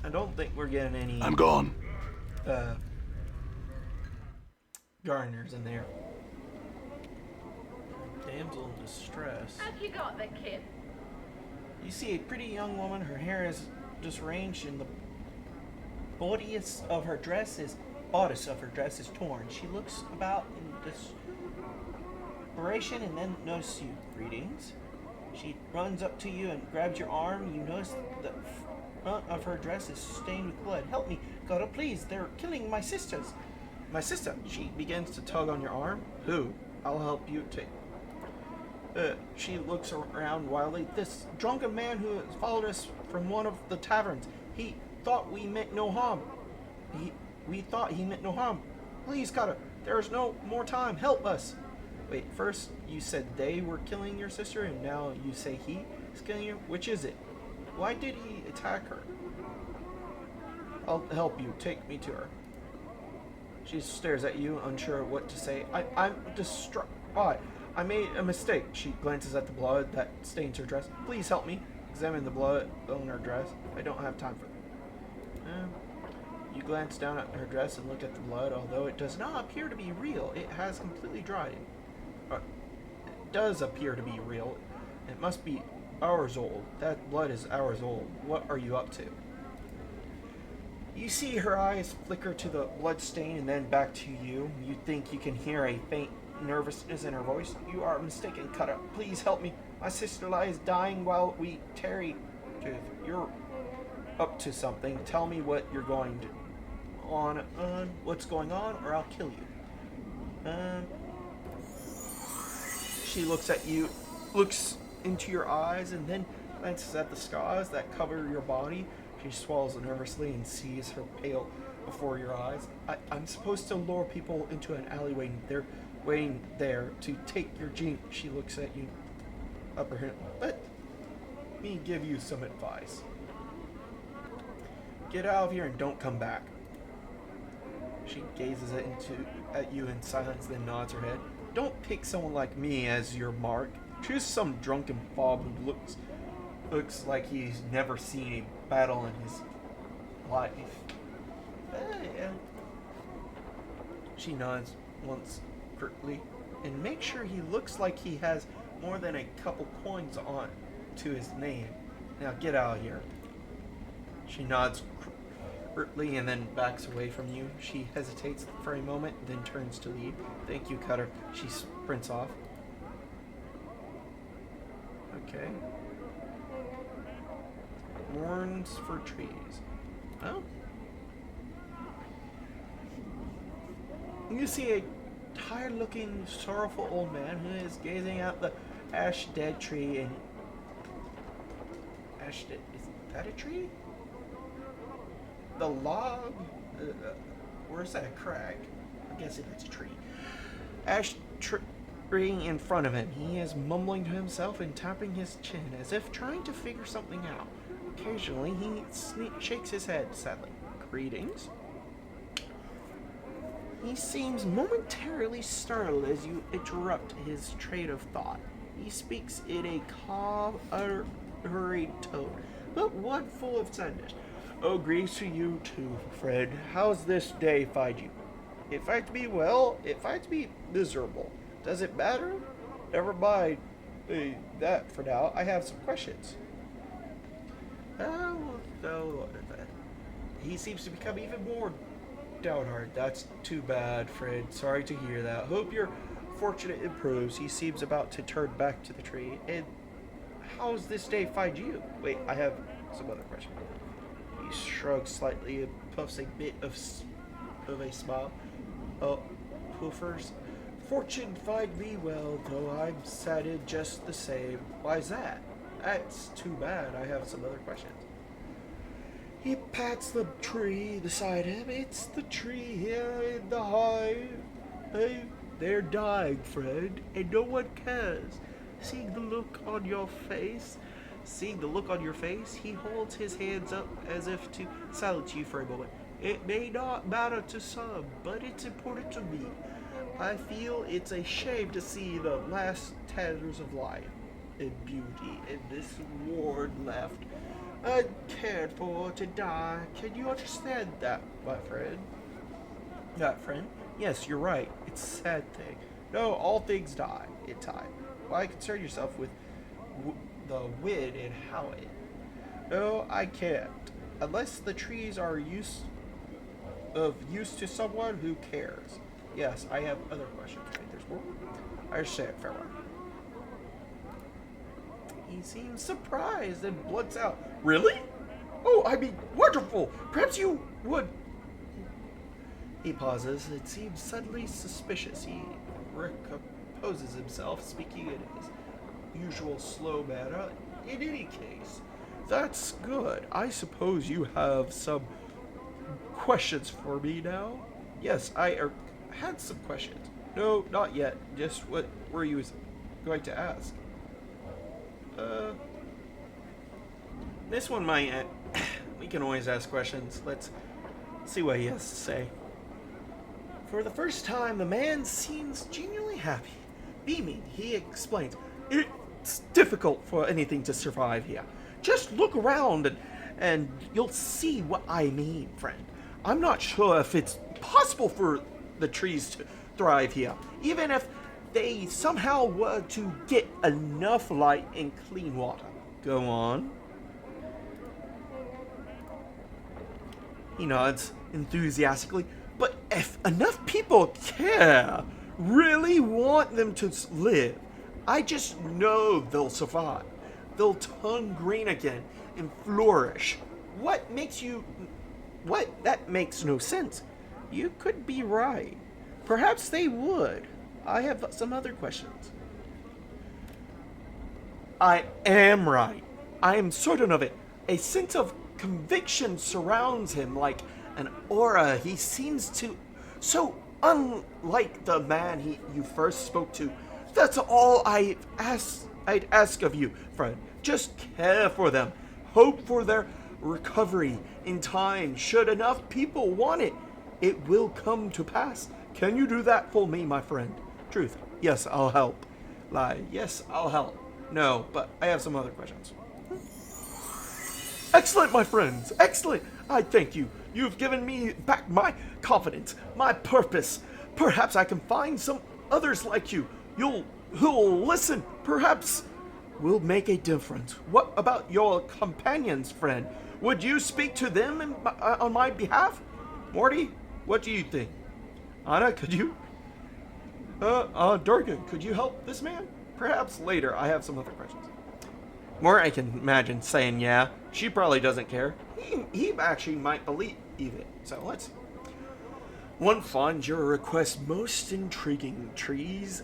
I don't think we're getting any. I'm gone. Gardeners in there. Damsel in distress. Have you got the kid? You see a pretty young woman. Her hair is disarranged, and the bodice of her dress is torn. She looks about in desperation, and then notices you. Greetings. She runs up to you and grabs your arm. You notice the front of her dress is stained with blood. Help me, Gotta, please. They're killing my sisters. My sister. She begins to tug on your arm. Who? I'll help you take. She looks around wildly. This drunken man who has followed us from one of the taverns. He thought we meant no harm. We thought he meant no harm. Please, Gotta. There's no more time. Help us. Wait, first you said they were killing your sister, and now you say he is killing you? Which is it? Why did he attack her? I'll help you. Take me to her. She stares at you, unsure what to say. I'm distraught. Why? I made a mistake. She glances at the blood that stains her dress. Please help me. Examine the blood on her dress. I don't have time for that. You glance down at her dress and look at the blood. Although it does not appear to be real, it has completely dried. It does appear to be real. It must be hours old. That blood is hours old. What are you up to? You see her eyes flicker to the blood stain and then back to you. You think you can hear a faint nervousness in her voice. You are mistaken, Cutter. Please help me. My sister lies dying while we tarry. You're up to something. Tell me what you're going to what's going on, or I'll kill you. She looks at you, looks into your eyes, and then glances at the scars that cover your body. She swallows nervously and sees her pale before your eyes. I'm supposed to lure people into an alleyway. They're waiting there to take your gene. She looks at you, upper hand. Let me give you some advice. Get out of here and don't come back. She gazes at you in silence, then nods her head. Don't pick someone like me as your mark. Choose some drunken fob who looks like he's never seen a battle in his life. Yeah. She nods once quickly and makes sure he looks like he has more than a couple coins on to his name. Now get out of here. She nods curtly and then backs away from you. She hesitates for a moment, then turns to leave. Thank you, Cutter. She sprints off. Okay. Mourns-for-Trees. Oh. You see a tired-looking, sorrowful old man who is gazing at the ash-dead tree and... Ash-dead... Is that a tree? The log? Or is that a crag? I'm guessing that's a tree. Ash tree in front of him. He is mumbling to himself and tapping his chin as if trying to figure something out. Occasionally, he shakes his head sadly. Greetings. He seems momentarily startled as you interrupt his train of thought. He speaks in a calm, hurried tone, but one full of sadness. Oh, greetings to you too, friend. How's this day find you? It finds me well. It finds me miserable. Does it matter? Never mind that for now. I have some questions. Oh, no. He seems to become even more downhearted. That's too bad, friend. Sorry to hear that. Hope your fortune improves. He seems about to turn back to the tree. And how's this day find you? Wait, I have some other questions. He shrugs slightly and puffs a bit of a smile. Oh, poofers. Fortune find me well, though I'm saddened just the same. Why's that? That's too bad. I have some other questions. He pats the tree beside him. It's the tree here in the hive. They're dying, friend, and no one cares. Seeing the look on your face, he holds his hands up as if to silence you for a moment. It may not matter to some, but it's important to me. I feel it's a shame to see the last tatters of life and beauty in this world left uncared for to die. Can you understand that, my friend? That friend? Yes, you're right. It's a sad thing. No, all things die in time. Why concern yourself with the wind and how it? No, I can't. Unless the trees are of use to someone who cares. Yes, I have other questions. Wait, there's more? I understand. Farewell. He seems surprised and blurts out, "Really? Oh, I mean, wonderful! Perhaps you would..." He pauses. It seems suddenly suspicious. He recomposes himself, speaking in his usual slow manner. In any case, that's good. I suppose you have some questions for me now? Yes, I had some questions. No, not yet. Just what were you going to ask? This one might... we can always ask questions. Let's see what he has to say. For the first time, the man seems genuinely happy. Beaming, he explains, "It's difficult for anything to survive here. Just look around and you'll see what I mean, friend. I'm not sure if it's possible for the trees to thrive here, even if they somehow were to get enough light and clean water." Go on. He nods enthusiastically. But if enough people care, really want them to live, I just know they'll survive. They'll turn green again and flourish. What? That makes no sense. You could be right. Perhaps they would. I have some other questions. I am right. I am certain of it. A sense of conviction surrounds him like an aura. He seems to so unlike the man you first spoke to. That's all I'd ask of you, friend. Just care for them. Hope for their recovery in time. Should enough people want it, it will come to pass. Can you do that for me, my friend? Truth. Yes, I'll help. Lie. Yes, I'll help. No, but I have some other questions. Excellent, my friends. Excellent. I thank you. You've given me back my confidence, my purpose. Perhaps I can find some others like you. Who'll listen. Perhaps will make a difference. What about your companions, friend? Would you speak to them on my behalf? Morty, what do you think? Anna, could you? Dak'kon, could you help this man? Perhaps later. I have some other questions. More, I can imagine saying yeah. She probably doesn't care. He actually might believe it. So let's see. One finds your request most intriguing. Trees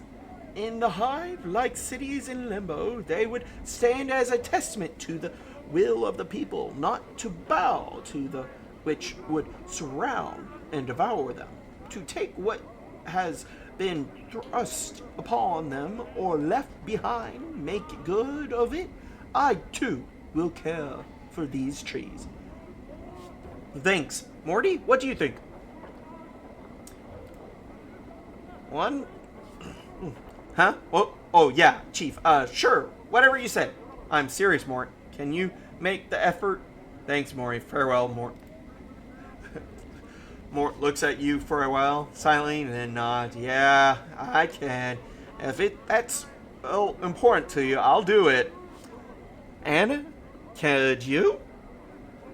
in the hive, like cities in limbo, they would stand as a testament to the will of the people, not to bow to the which would surround and devour them. To take what has been thrust upon them or left behind, make good of it, I too will care for these trees. Thanks. Morty, what do you think? One? Huh? Oh yeah, Chief. Sure. Whatever you say. I'm serious, Mort. Can you make the effort? Thanks, Maury. Farewell, Mort. Mort looks at you for a while, silently, and then nods. Yeah, I can. If that's important to you, I'll do it. Anna, could you?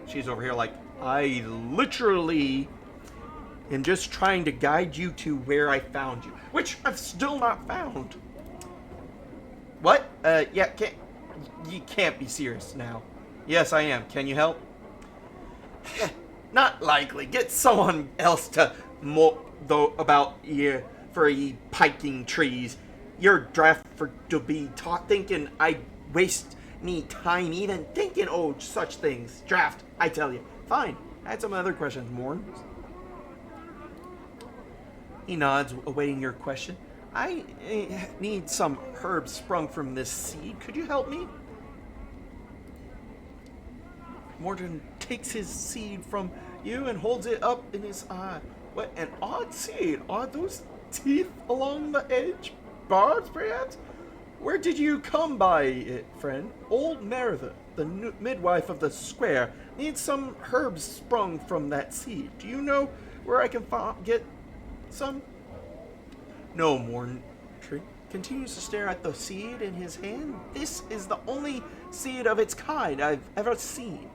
She's over here like, I literally am just trying to guide you to where I found you, which I've still not found. What? Yeah, you can't be serious now. Yes, I am. Can you help? Not likely. Get someone else to though about ye for ye piking trees. Your draft for to be taught thinking I waste me time even thinking such things. Draft, I tell you. Fine. I had some other questions, Mourns. He nods, awaiting your question. I need some herbs sprung from this seed. Could you help me? Morton takes his seed from you and holds it up in his eye. What an odd seed. Are those teeth along the edge? Barbs, perhaps? Where did you come by it, friend? Old Mebbeth, the midwife of the square, needs some herbs sprung from that seed. Do you know where I can get some? No, Mourn continues to stare at the seed in his hand. This is the only seed of its kind I've ever seen.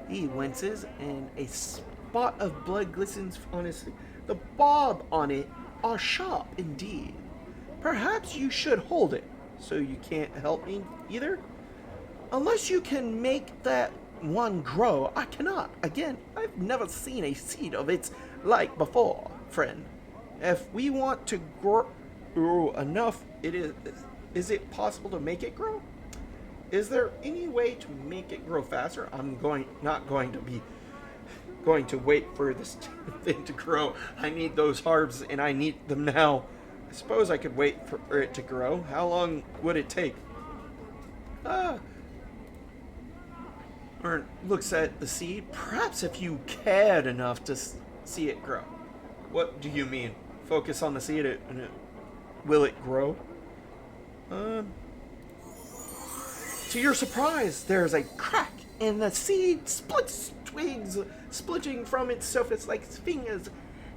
He winces, and a spot of blood glistens on his. The barb on it are sharp indeed. Perhaps you should hold it, so you can't help me either? Unless you can make that one grow, I cannot. Again, I've never seen a seed of its like before, friend. If we want to grow enough, is it possible to make it grow? Is there any way to make it grow faster? I'm not going to wait for this thing to grow. I need those herbs and I need them now. I suppose I could wait for it to grow. How long would it take? Or looks at the seed. Perhaps if you cared enough to see it grow. What do you mean? Focus on the seed and will it grow? To your surprise, there's a crack and the seed splits, twigs splitting from its surface like fingers.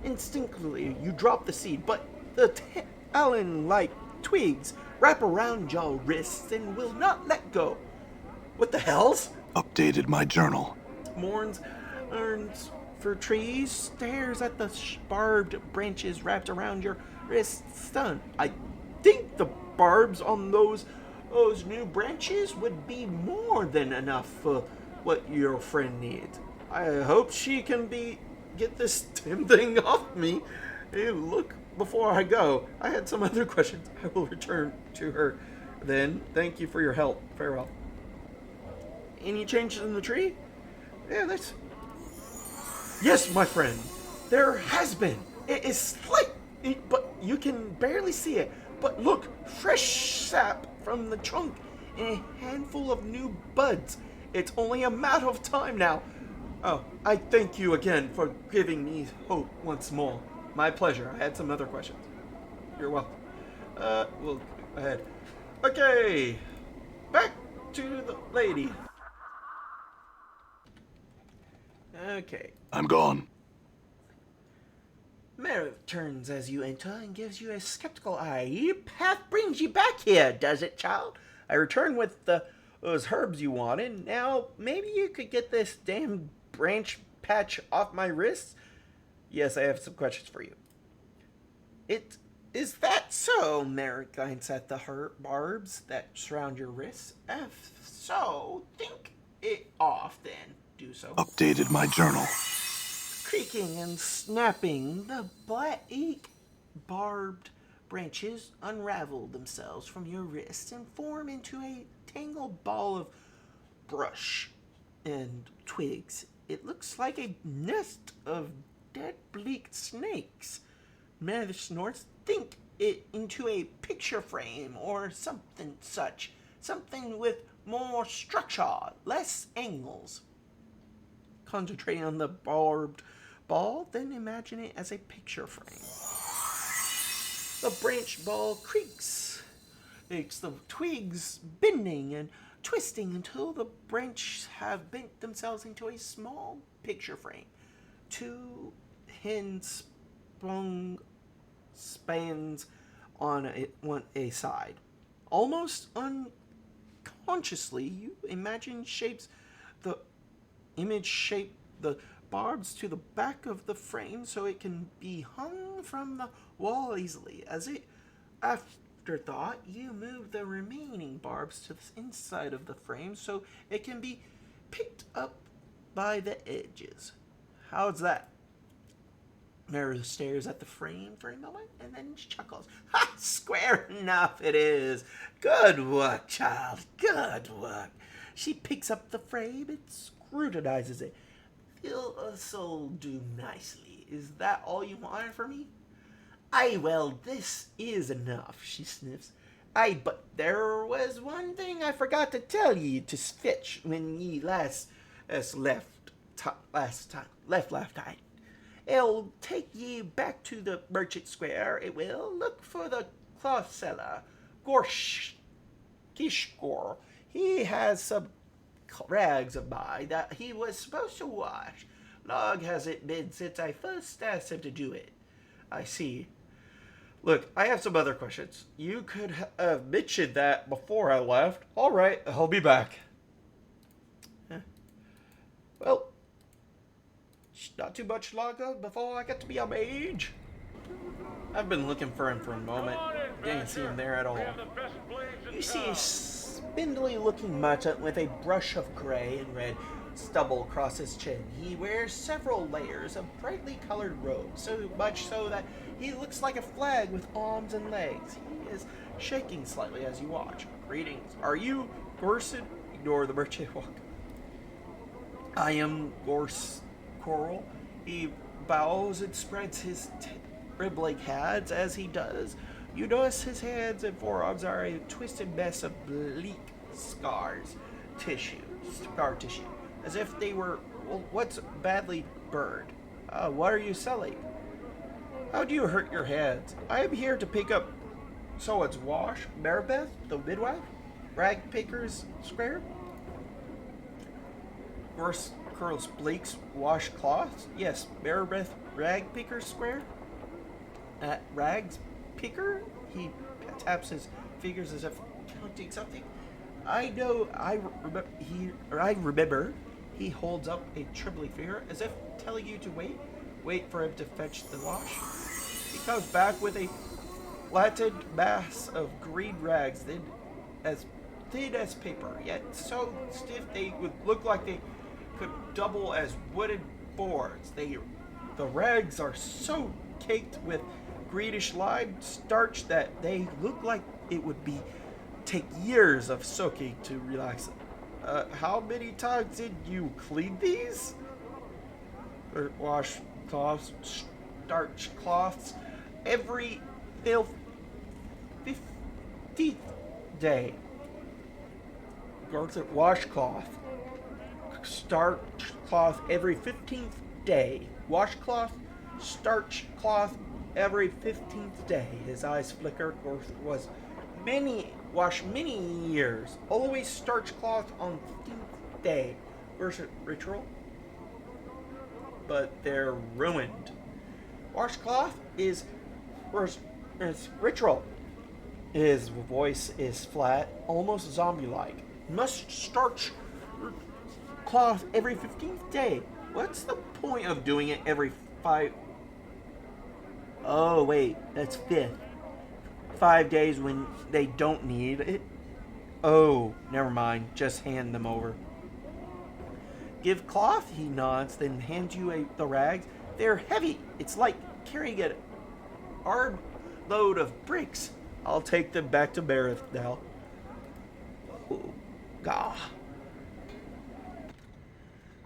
Instinctively, you drop the seed, but the talon-like twigs wrap around your wrists and will not let go. What the hell's? Updated my journal. Mourns-for-Trees stares at the barbed branches wrapped around your wrists, stunned. I think the barbs on those new branches would be more than enough for what your friend needs. I hope she can get this damn thing off me. Hey, look before I go. I had some other questions. I will return to her then. Thank you for your help. Farewell. Any changes in the tree? Yeah, that's... Yes, my friend. There has been. It is slight, but you can barely see it. But look, fresh sap from the trunk and a handful of new buds. It's only a matter of time now. Oh, I thank you again for giving me hope once more. My pleasure. I had some other questions. You're welcome. We'll go ahead. Okay, back to the lady. Okay. I'm gone. Mebbeth turns as you enter and gives you a skeptical eye. Your path brings you back here, does it, child? I return with the those herbs you wanted. Now, maybe you could get this damn branch patch off my wrists? Yes, I have some questions for you. Is that so? Merrick glanced at the barbs that surround your wrists. If so, think it off then. Do so. Updated my journal. Creaking and snapping, the black barbed branches unravel themselves from your wrist and form into a tangled ball of brush and twigs. It looks like a nest of dead bleak snakes. Meredith snorts. Think it into a picture frame or something such. Something with more structure, less angles. Concentrating on the barbed ball, then imagine it as a picture frame. The branch ball creaks, makes the twigs bending and twisting until the branches have bent themselves into a small picture frame. Two hens spans on a side. Almost unconsciously, you imagine the image shape the barbs to the back of the frame so it can be hung from the wall easily. As an afterthought, you move the remaining barbs to the inside of the frame so it can be picked up by the edges. How's that? Meredith stares at the frame for a moment and then chuckles. Ha! Square enough it is. Good work, child. Good work. She picks up the frame and scrutinizes it. This'll do nicely. Is that all you wanted from me? Aye, well, this is enough, she sniffs. Aye, but there was one thing I forgot to tell ye to fetch when ye last left last time. It'll take ye back to the merchant square, it will. Look for the cloth seller, Kishkor. He has some rags of mine that he was supposed to wash. Long has it been since I first asked him to do it. I see. Look, I have some other questions. You could have mentioned that before I left. All right, I'll be back. Well, not too much longer before I get to be a mage. I've been looking for him for a moment. Didn't see him there at all. You see a spindly-looking mutt with a brush of gray and red stubble across his chin. He wears several layers of brightly colored robes, so much so that he looks like a flag with arms and legs. He is shaking slightly as you watch. Greetings. Are you Gorson? Ignore the merchant walk. I am Coral. He bows and spreads his rib-like hands. As he does, you notice his hands and forearms are a twisted mess of bleak scar tissue, as if they were what's badly burned. What are you selling? How do you hurt your hands? I am here to pick up someone's wash. Maribeth, the midwife? Rag Pickers Square? Curls Blake's washcloths? Yes, Maribeth Rag Picker Square? At Rags Picker? He taps his fingers as if counting something. I know, I remember. He holds up a trembling finger as if telling you to wait. Wait for him to fetch the wash. He comes back with a flattened mass of green rags, thin as paper, yet so stiff they would look like they could double as wooden boards. The rags are so caked with greenish lime starch that they look like it would take years of soaking to relax them. How many times did you clean these? Or wash cloths, starch cloths, every 15th day. Washcloth. Starch cloth every 15th day. Washcloth, starch cloth every 15th day. His eyes flickered. Wash many years. Always starch cloth on 15th day. Ritual. But they're ruined. Washcloth is ritual. His voice is flat, almost zombie-like. Must starch cloth every 15th day. What's the point of doing it every 5... Oh, wait, that's 5th. 5 days when they don't need it. Oh, never mind. Just hand them over. Give cloth, he nods, then hands you the rags. They're heavy. It's like carrying a hard load of bricks. I'll take them back to Meredith now. Oh, gah.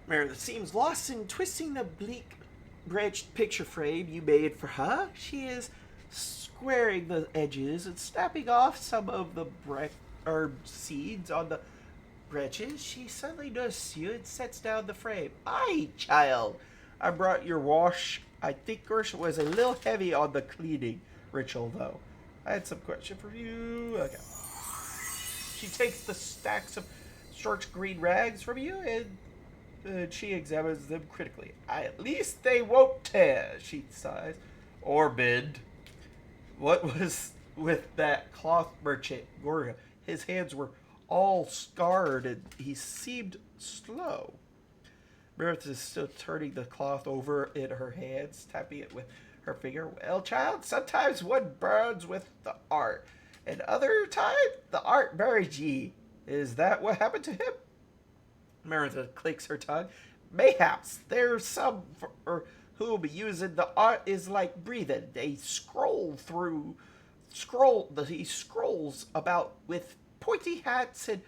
Meredith seems lost in twisting the bleak-branched picture frame you made for her. She is squaring the edges and snapping off some of the herb seeds on the branches. She suddenly notices you and sets down the frame. Aye, child. I brought your wash. I think Gersh was a little heavy on the cleaning ritual, though. I had some question for you. Okay. She takes the stacks of starch green rags from you and she examines them critically. At least they won't tear, she sighs. Or bend. What was with that cloth merchant, Goria? His hands were all scarred and he seemed slow. Meredith is still turning the cloth over in her hands, tapping it with her finger. Well, child, sometimes one burns with the art, and other times the art buries ye. Is that what happened to him? Meredith clicks her tongue. Mayhaps there's some for whom using the art is like breathing. They he scrolls about with pointy hats and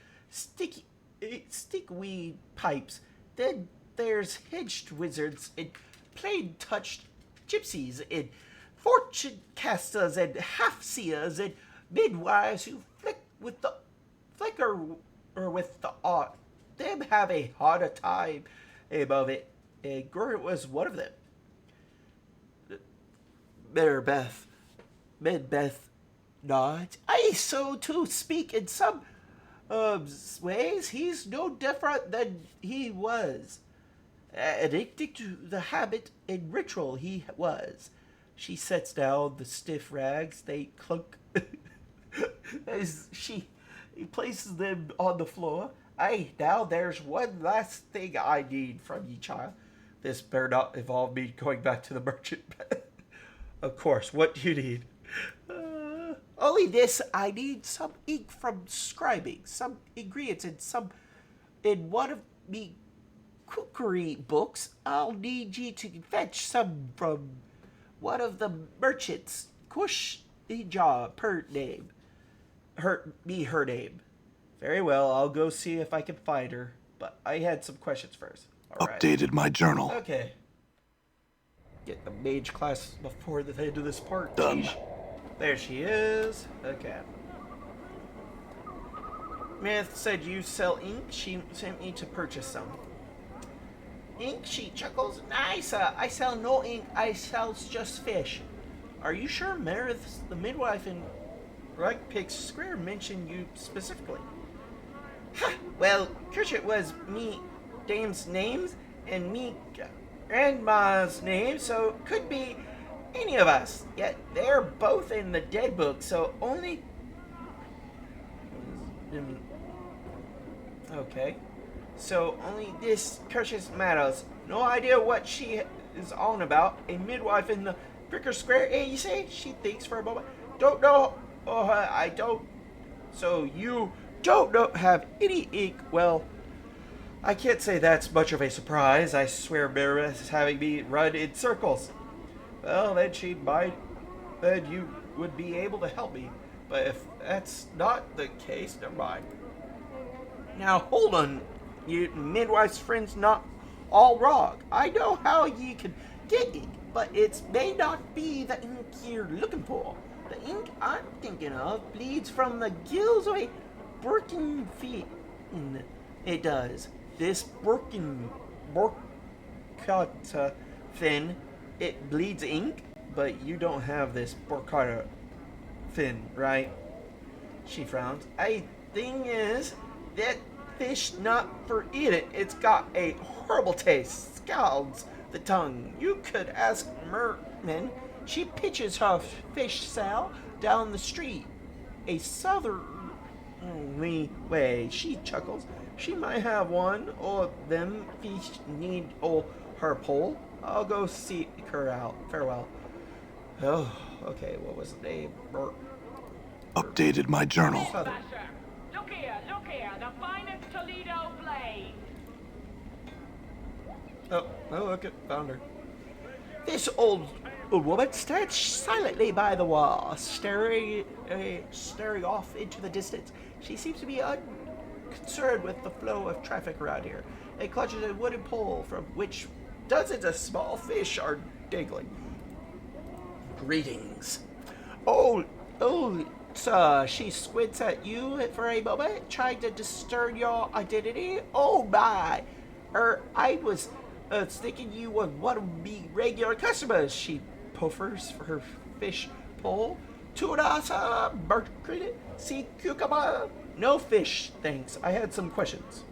stickweed pipes. Then there's hedged wizards and plain-touched gypsies and fortune casters and half-seers and midwives who flicker with the art. Them have a harder time above it, and Gurrit was one of them. Medbeth nods. I so to speak in some ways. He's no different than he was. Addicted to the habit and ritual he was. She sets down the stiff rags. They clunk as she places them on the floor. Aye, now there's one last thing I need from you, child. This better not involve me going back to the merchant. Of course, what do you need? Only this. I need some ink from scribing, some ingredients, in one of me cookery books. I'll need you to fetch some from one of the merchants. Kush Ija per name. Her name. Very well, I'll go see if I can find her. But I had some questions first. All right. Updated my journal. Okay. Get the mage class before the end of this part. Done. Geez. There she is. Okay. Myth said you sell ink. She sent me to purchase some. Ink, she chuckles. Nice. I sell no ink. I sell just fish. Are you sure Meredith, the midwife in Rugpick's Square, mentioned you specifically? Ha! Well, Kirchit was me dame's names and me grandma's name, so could be any of us. Yet they're both in the dead book, so only... Okay. So only this Kirchit matters. No idea what she is on about. A midwife in the Bricker Square, you say? She thinks for a moment. Don't know. Oh, I don't. So you don't have any ink. Well, I can't say that's much of a surprise. I swear Meredith is having me run in circles. Well, then then you would be able to help me. But if that's not the case, never mind. Now, hold on. You midwife's friends not all wrong. I know how you can get ink, but it may not be the ink you're looking for. The ink I'm thinking of bleeds from the gills of a Birkin fin. It does. This Birkin fin, it bleeds ink, but you don't have this Borkata fin, right? She frowns. Thing is, that fish not for eating. It's got a horrible taste. Scalds the tongue. You could ask Merman. She pitches her fish sale down the street. A southern only way, she chuckles. She might have one, or them fish need her pole. I'll go seek her out. Farewell. Oh, okay, what was the name? Updated my journal. Southern. Look here, the finest Toledo blade. Oh, look, found her. This old woman stands silently by the wall, staring off into the distance. She seems to be unconcerned with the flow of traffic around here, and clutches a wooden pole from which dozens of small fish are dangling. Greetings. Oh, sir, she squints at you for a moment, trying to discern your identity. Oh my! I was thinking you were one of me regular customers. She puffers for her fish pole. Tuna, sir, Barkis, sea cucumber. No fish, thanks. I had some questions.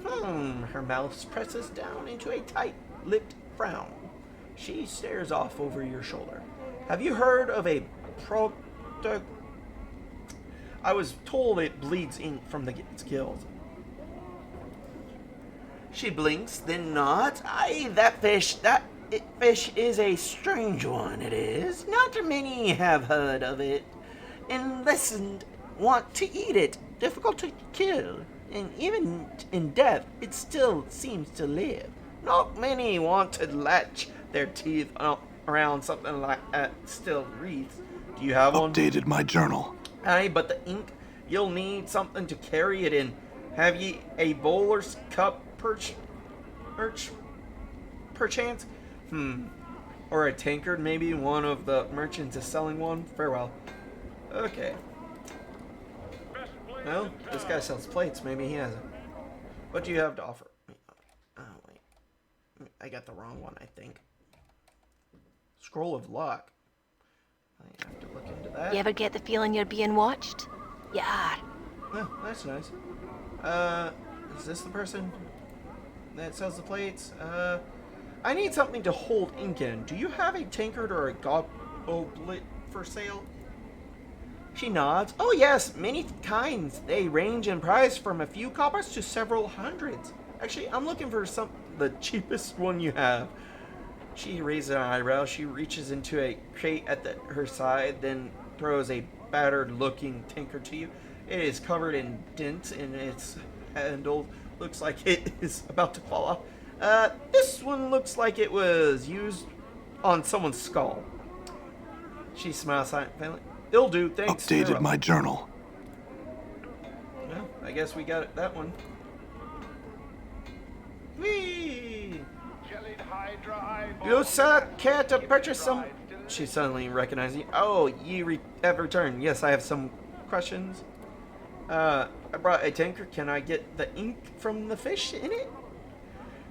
Her mouth presses down into a tight-lipped frown. She stares off over your shoulder. Have you heard of a I was told it bleeds ink from its gills. She blinks, then nods. Aye, that fish is a strange one, it is. Not many have heard of it, and listened want to eat it. Difficult to kill, and even in death, it still seems to live. Not many want to latch their teeth around something like that still breathes. Do you have one? Updated my journal. Aye, but the ink, you'll need something to carry it in. Have ye a bowler's cup perchance? Or a tankard, maybe one of the merchants is selling one? Farewell. Okay. Well, this guy sells plates. Maybe he has it. What do you have to offer? Oh, wait. I got the wrong one, I think. Scroll of Luck. I have to look into that. You ever get the feeling you're being watched? You are. Oh, that's nice. Is this the person that sells the plates? I need something to hold ink in. Do you have a tankard or a goblet for sale? She nods. Oh yes, many kinds. They range in price from a few coppers to several hundreds. Actually, I'm looking for the cheapest one you have. She raises an eyebrow. She reaches into a crate at her side, then throws a battered-looking tankard to you. It is covered in dents, and its handle looks like it is about to fall off. This one looks like it was used on someone's skull. She smiles silently. It'll do, thanks. Updated my journal. Well, I guess we got that one. Whee! You, sir, care to purchase some? She suddenly recognizes you. Oh, you have returned. Yes, I have some questions. I brought a tankard. Can I get the ink from the fish in it?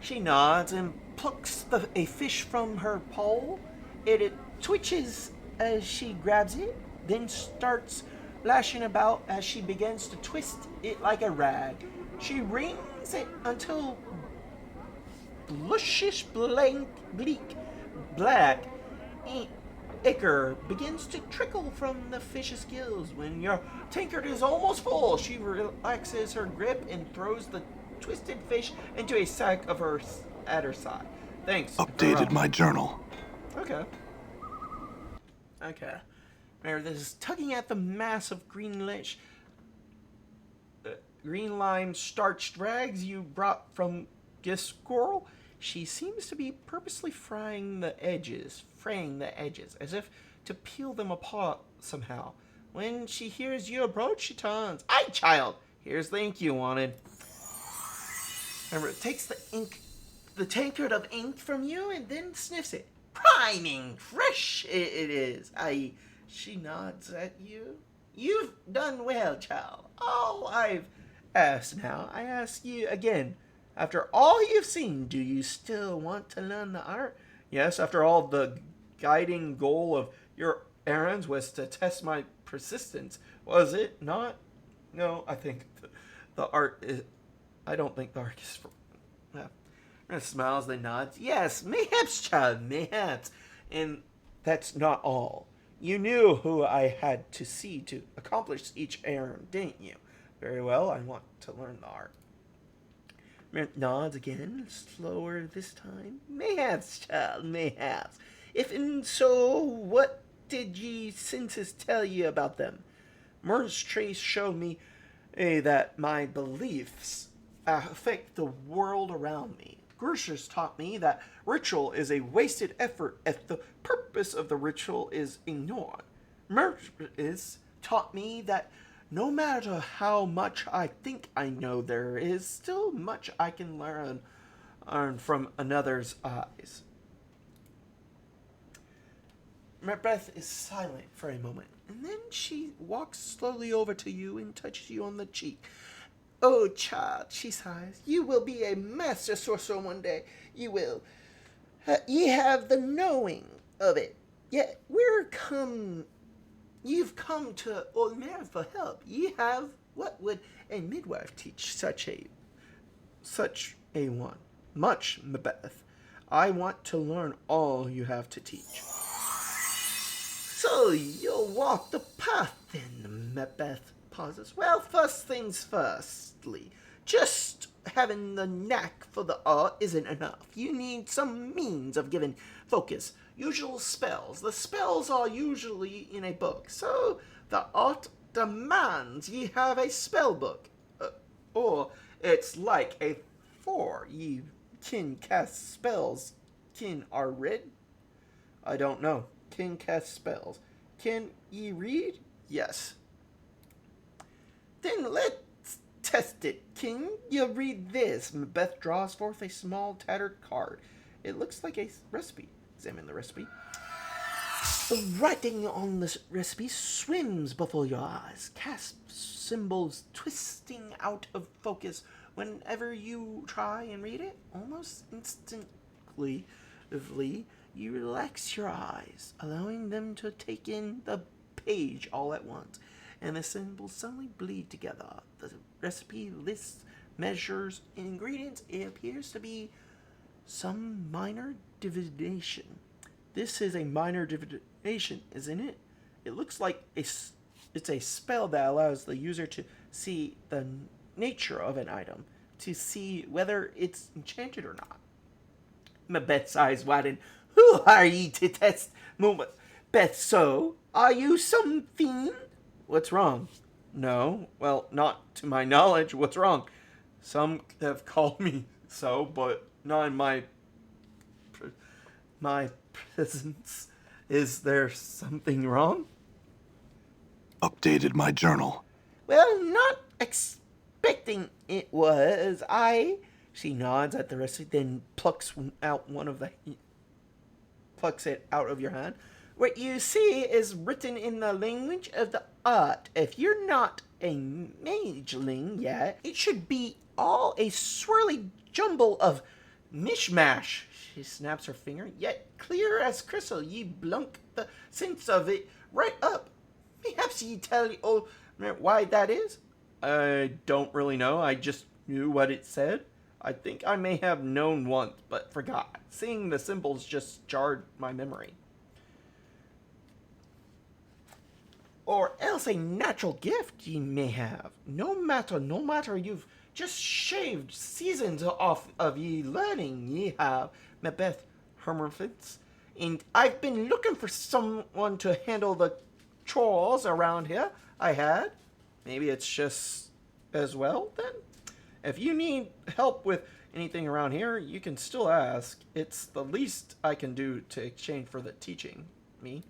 She nods and plucks a fish from her pole. It twitches as she grabs it, then starts lashing about as she begins to twist it like a rag. She wrings it until blushish bleak black ichor begins to trickle from the fish's gills. When your tankard is almost full, she relaxes her grip and throws the twisted fish into a sack of hers at her side. Thanks. Updated my journal. Okay. Meredith is tugging at the mass of green lime starched rags you brought from Githzerai. She seems to be purposely fraying the edges, as if to peel them apart somehow. When she hears you approach, she turns. Aye, child, here's the ink you wanted. Remember, it takes the tankard of ink from you and then sniffs it. Prime ink, fresh it is. Aye, she nods at you. You've done well, child. All I've asked now, I ask you again. After all you've seen, do you still want to learn the art? Yes, after all, the guiding goal of your errands was to test my persistence, was it not? No, I think the art is... I don't think the art is for... Well, smiles, then nods. Yes, mayhaps, child, mayhaps. And that's not all. You knew who I had to see to accomplish each errand, didn't you? Very well, I want to learn the art. Nods again, slower this time. Mayhaps, child, mayhaps. If and so, what did ye senses tell ye about them? Mourns-for-Trees showed me that my beliefs affect the world around me. Grishers taught me that ritual is a wasted effort if the purpose of the ritual is ignored. Mervis taught me that no matter how much I think I know, there is still much I can learn from another's eyes. Macbeth is silent for a moment, and then she walks slowly over to you and touches you on the cheek. Oh, child, she sighs, you will be a master sorcerer one day. You will. Ye have the knowing of it. Yet you've come to Old Mebbeth for help. Ye have. What would a midwife teach such a one? Much, Macbeth. I want to learn all you have to teach. So you'll walk the path then, Macbeth pauses. Well, first things firstly. Just having the knack for the art isn't enough. You need some means of giving focus. Usual spells. The spells are usually in a book. So the art demands ye have a spellbook. Or it's like a 4. Ye can cast spells. Kin are read? I don't know. Can cast spells. Can ye read? Yes. Then let's test it, King. You read this. Macbeth draws forth a small tattered card. It looks like a recipe. Examine the recipe. The writing on this recipe swims before your eyes. Cast symbols twisting out of focus whenever you try and read it. Almost instantly, you relax your eyes, allowing them to take in the page all at once, and the symbols suddenly bleed together. The recipe lists, measures, and ingredients. It appears to be some minor divination. This is a minor divination, isn't it? It looks like it's a spell that allows the user to see the nature of an item, to see whether it's enchanted or not. Macbeth's eyes widen. Who are ye to test Macbeth so? Are you some fiend? What's wrong? No, well, not to my knowledge. What's wrong? Some have called me so, but not in my presence. Is there something wrong? Updated my journal. Well, not expecting it was. She nods at the recipe, then plucks it out of your hand. What you see is written in the language of the art. If you're not a mageling yet, it should be all a swirly jumble of mishmash. She snaps her finger, yet clear as crystal. Ye blunk the sense of it right up. Perhaps ye tell old why that is? I don't really know. I just knew what it said. I think I may have known once, but forgot. Seeing the symbols just jarred my memory. Or else a natural gift ye may have. No matter, you've just shaved seasons off of ye learning ye have, Macbeth Hermafits. And I've been looking for someone to handle the chores around here. I had. Maybe it's just as well, then? If you need help with anything around here, you can still ask. It's the least I can do to exchange for the teaching me.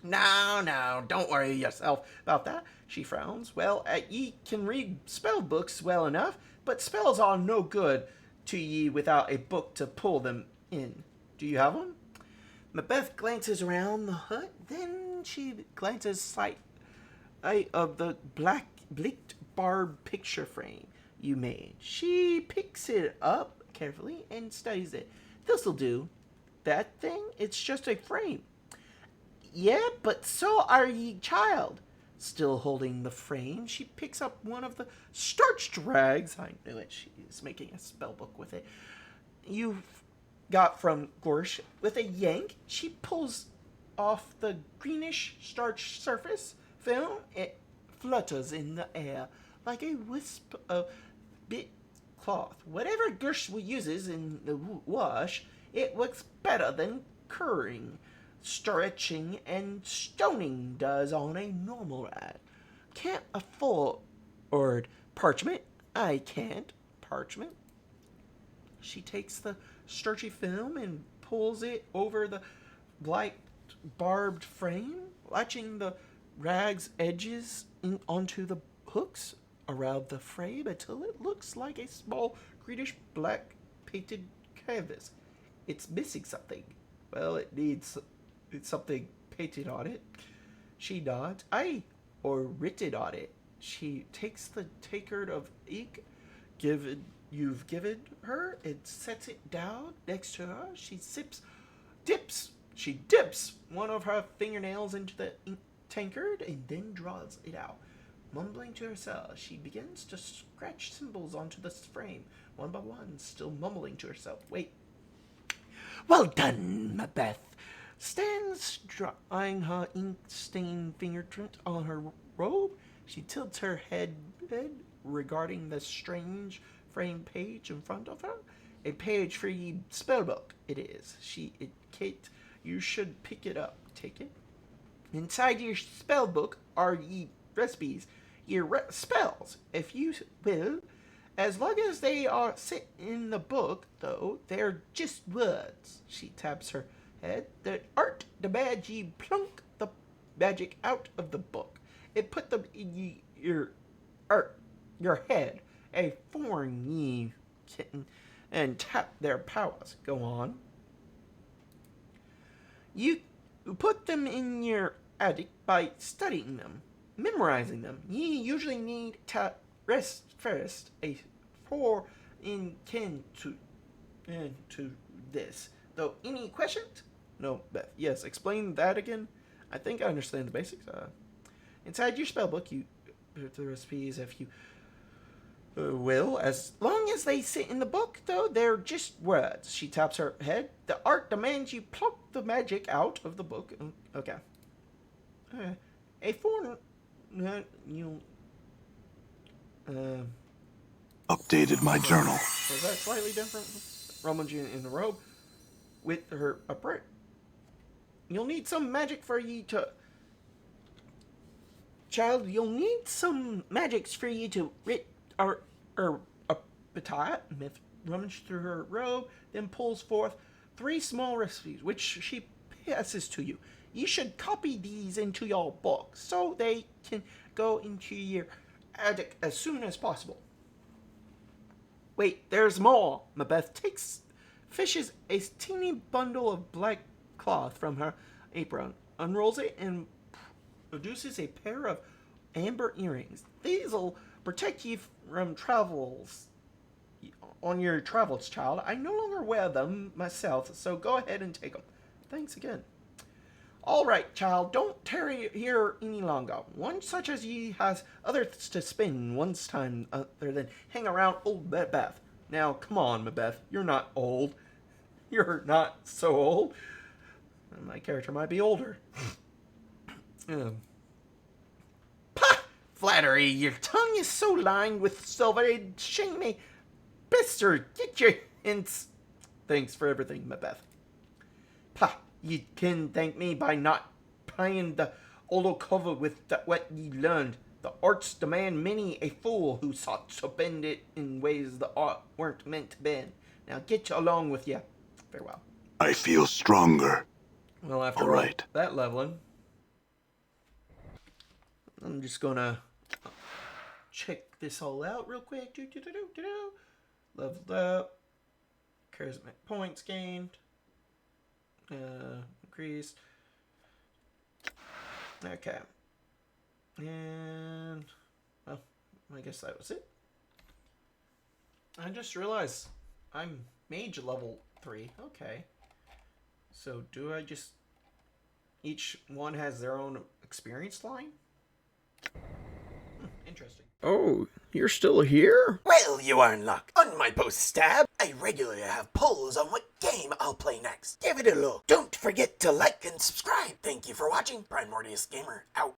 No, don't worry yourself about that, she frowns. Well, ye can read spell books well enough, but spells are no good to ye without a book to pull them in. Do you have one? Macbeth glances around the hut, then she glances sight of the bleaked barb picture frame you made. She picks it up carefully and studies it. This'll do. That thing, it's just a frame. Yeah, but so are ye, child. Still holding the frame, she picks up one of the starched rags. I knew it. She's making a spell book with it. You've got from Gorsh. With a yank, she pulls off the greenish starch surface film. It flutters in the air like a wisp of bit cloth. Whatever Gershwin uses in the wash, it works better than curring, stretching, and stoning does on a normal rat. Can't afford parchment. I can't. Parchment. She takes the starchy film and pulls it over the light barbed frame, latching the rag's edges onto the hooks around the frame until it looks like a small greenish black painted canvas. It's missing something. Well, it needs something painted on it. She nods. Aye, or written on it. She takes the tankard of ink you've given her and sets it down next to her. She dips one of her fingernails into the ink tankard and then draws it out. Mumbling to herself, she begins to scratch symbols onto the frame, one by one, still mumbling to herself. Wait. Well done, Mebbeth. Stands drying her ink-stained fingerprint on her robe. She tilts her head regarding the strange framed page in front of her. A page for ye spellbook, it is. Kate, you should pick it up. Take it. Inside your spellbook are ye recipes, your spells, if you will. As long as they are sit in the book, though, they're just words. She taps her head. The art demands ye plunk the magic out of the book. It put them in your head, a foreign ye kitten, and tap their powers. Go on. You put them in your attic by studying them, memorizing them. Ye usually need to rest first, a for in kin to this. Though, any questions? No, Beth. Yes, explain that again. I think I understand the basics. Inside your spellbook, you put the recipes if you will. As long as they sit in the book, though, they're just words. She taps her head. The art demands you pluck the magic out of the book. Okay. A foreign... you... Updated my journal. Was that slightly different? Rummaging in the robe with her upright. You'll need some magic for you to... Child, you'll need some magics for you to appetite. Myth rummaged through her robe, then pulls forth 3 small recipes, which she passes to you. You should copy these into your book so they can go into your attic as soon as possible. Wait, there's more. Mebbeth fishes a teeny bundle of black cloth from her apron, unrolls it, and produces a pair of amber earrings. These'll protect you from travels on your travels, child. I no longer wear them myself, so go ahead and take them. Thanks again. All right, child, don't tarry here any longer. One such as ye has others to spend one's time other than hang around Old Mebbeth. Now, come on, Mebbeth. You're not old. You're not so old. My character might be older. Pah! Flattery, your tongue is so lined with silver, it'd shame me. Bister, get your hints. Thanks for everything, Mebbeth. Pah! Ye can thank me by not paying the old cover with what ye learned. The arts demand many a fool who sought to bend it in ways the art weren't meant to bend. Now get along with ye. Farewell. I feel stronger. Well, after all right. That leveling, I'm just gonna check this all out real quick. Leveled up. Charismatic points gained. Increased. Okay. And, well, I guess that was it. I just realized I'm Mage level 3. Okay. So, do I just... Each one has their own experience line? Interesting. Oh, you're still here? Well, you are in luck. On my post stab, I regularly have polls on what game I'll play next. Give it a look. Don't forget to like and subscribe. Thank you for watching. Primordius Gamer out.